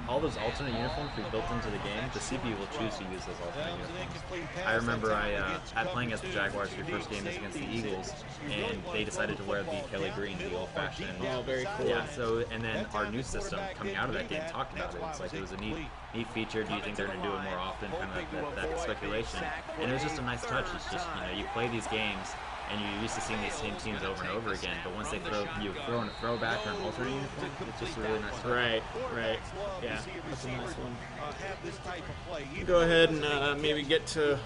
All those alternate uniforms we built into the game, the CPU will choose to use those alternate uniforms. I remember at playing as the Jaguars, your first game is against the Eagles, and they decided to wear the Kelly Green, the old-fashioned. Oh, very cool. Yeah. So and then our new system coming out of that game talked about it. It's like it was a neat feature. Do you think they're going to do it more often? Kind of that speculation. And it was just a nice touch. It's just you play these games, and you're used to seeing these same teams over and over again, but once they throw in a throwback or an alternate uniform, it's just a really nice touch. Right. Yeah, that's a nice one. Go ahead and maybe get to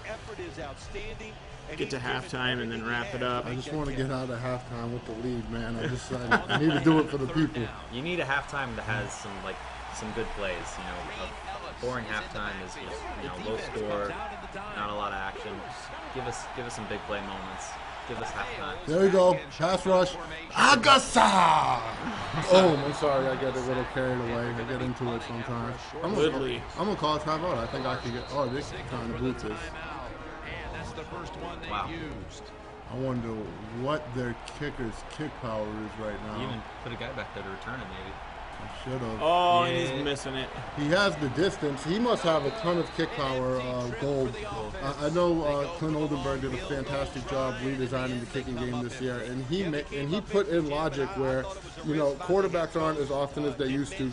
halftime and then wrap it up. I just want to get out of halftime with the lead, man. I need to do it for the people. You need a halftime that has some good plays. A boring halftime is just low score, not a lot of action. Give us some big play moments. Give us halftime. There we go. Pass rush. Agasa! Oh, I'm sorry. I get a little carried away. I get into it sometimes. I'm going to call a timeout. I think I could get... Oh, this is trying to boot this. Wow. I wonder what their kicker's kick power is right now. You even put a guy back there to return it, maybe. I should have. Oh, yeah. He's missing it. He has the distance. He must have a ton of kick power. Gold. I know Clint Oldenburg did a fantastic job redesigning the kicking game this year, and he put in logic where quarterbacks aren't as often as they used to.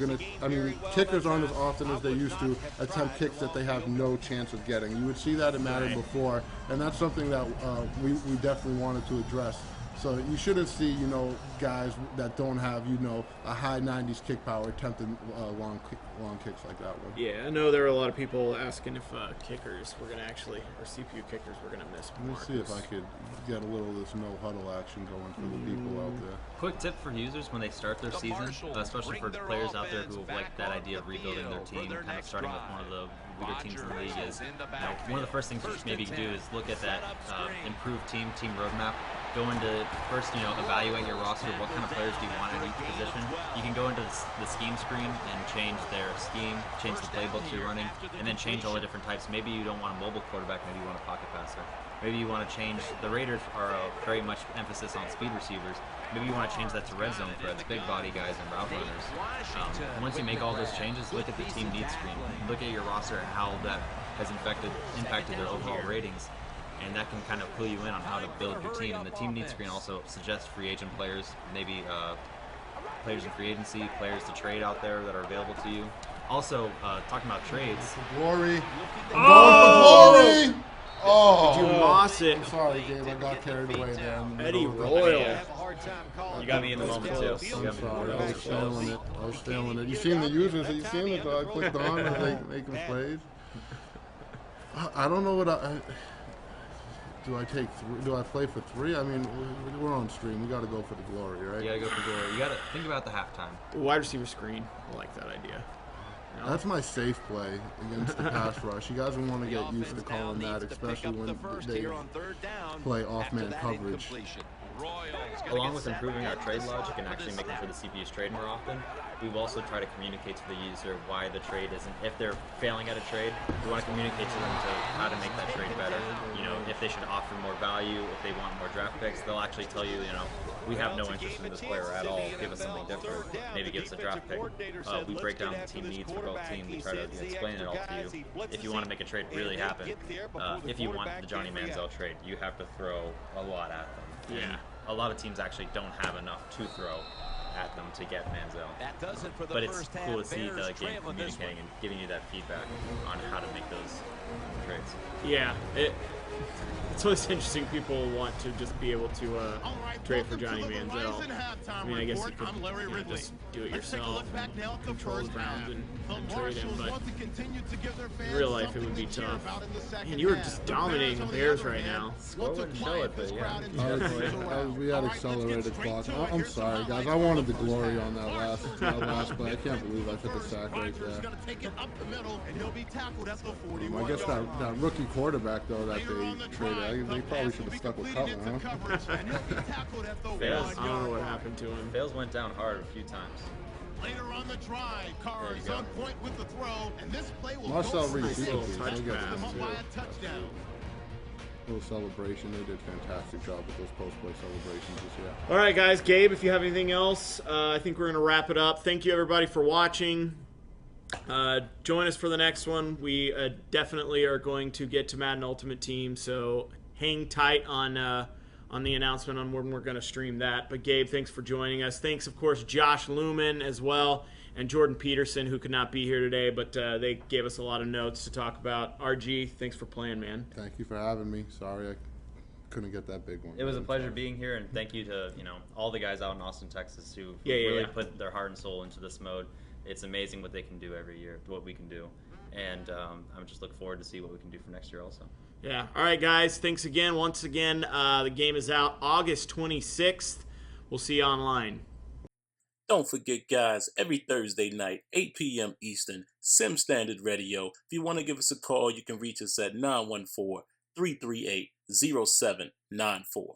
Kickers aren't as often as they used to attempt kicks that they have no chance of getting. You would see that in Madden before, and that's something that we definitely wanted to address. So you shouldn't see, guys that don't have, a high 90s kick power attempting long kicks like that one. Yeah, I know there are a lot of people asking if kickers were going to or CPU kickers were going to miss more. Let me see if I could get a little of this no huddle action going for the people out there. Quick tip for users when they start their season, especially for players out there who have liked that idea of rebuilding their team, kind of starting with one of the weaker teams in the league, is one of the first things you maybe do is look at that improved team roadmap. go into first, evaluate your roster. What kind of players do you want at each position? You can go into the scheme screen and change their scheme, change the playbooks you're running, and then change all the different types. Maybe you don't want a mobile quarterback. Maybe you want a pocket passer. Maybe you want to change. The Raiders are very much emphasis on speed receivers. Maybe you want to change that to red zone threats, big body guys, and route runners. Once you make all those changes, look at the team needs screen. Look at your roster and how that has impacted their overall ratings. And that can kind of clue you in on how to build your team. And the team needs screen also suggests free agent players, maybe players in free agency, players to trade out there that are available to you. Also, talking about trades. Glory. I'm going for glory. Oh, Did you moss it? I'm sorry, Gabe. I got carried away there. Eddie Royal. You got me in the moment too. I'm sorry. I was feeling it. You seen the users? You seen it? I clicked on and they making plays. I don't know what do I take three? Do I play for three? I mean, we're on stream. We got to go for the glory, right? You got to go for glory. You got to think about the halftime. Wide receiver screen. I like that idea. No. That's my safe play against the pass rush. You guys want to get used to calling that, especially when they play off-man coverage. Along with improving our trade logic and actually making sure the CPUs trade more often, we've also tried to communicate to the user why the trade isn't. If they're failing at a trade, we want to communicate to them to how to make that trade better. If they should offer more value, if they want more draft picks, they'll actually tell you, we have no interest in this player at all. Give us something different. Maybe give us a draft pick. We break down the team needs for both teams. We try to explain it all to you. If you want to make a trade really happen, if you want the Johnny Manziel trade, you have to throw a lot at them. Yeah. And a lot of teams actually don't have enough to throw at them to get Manziel. But it's cool to see the game communicating and giving you that feedback on how to make those trades. Yeah, it's always interesting. People want to just be able to trade for Johnny Manziel. I mean, I guess you could just do it yourself and control the Browns and trade him, but in real life it would be tough. Man, you were just dominating the Bears right now. Score wouldn't show it, but yeah. We had accelerated clock. I'm sorry, guys. I wanted the glory on that last play. I can't believe I took a sack right there. I guess that rookie quarterback, though, that they traded, they probably should have stuck with Cutler, huh? Fails. I don't know what happened to him. Fails went down hard a few times. Later on the drive, Carr is on point with the throw, and this play will Marcel go Reese, Little touch pass, by a touchdown. little celebration. They did a fantastic job with those post-play celebrations this year. All right, guys. Gabe, if you have anything else, I think we're going to wrap it up. Thank you, everybody, for watching. Join us for the next one. We definitely are going to get to Madden Ultimate Team, so hang tight on the announcement on when we're going to stream that. But Gabe, thanks for joining us. Thanks, of course, Josh Lumen as well, and Jordan Peterson, who could not be here today, but they gave us a lot of notes to talk about. RG, thanks for playing, man. Thank you for having me. Sorry I couldn't get that big one. It was a pleasure being here, and thank you to all the guys out in Austin, Texas, who really put their heart and soul into this mode. It's amazing what they can do every year, what we can do, and I'm just looking forward to see what we can do for next year also. Yeah. All right, guys. Thanks again. Once again, the game is out August 26th. We'll see you online. Don't forget, guys, every Thursday night, 8 p.m. Eastern, Sim Standard Radio. If you want to give us a call, you can reach us at 914-338-0794.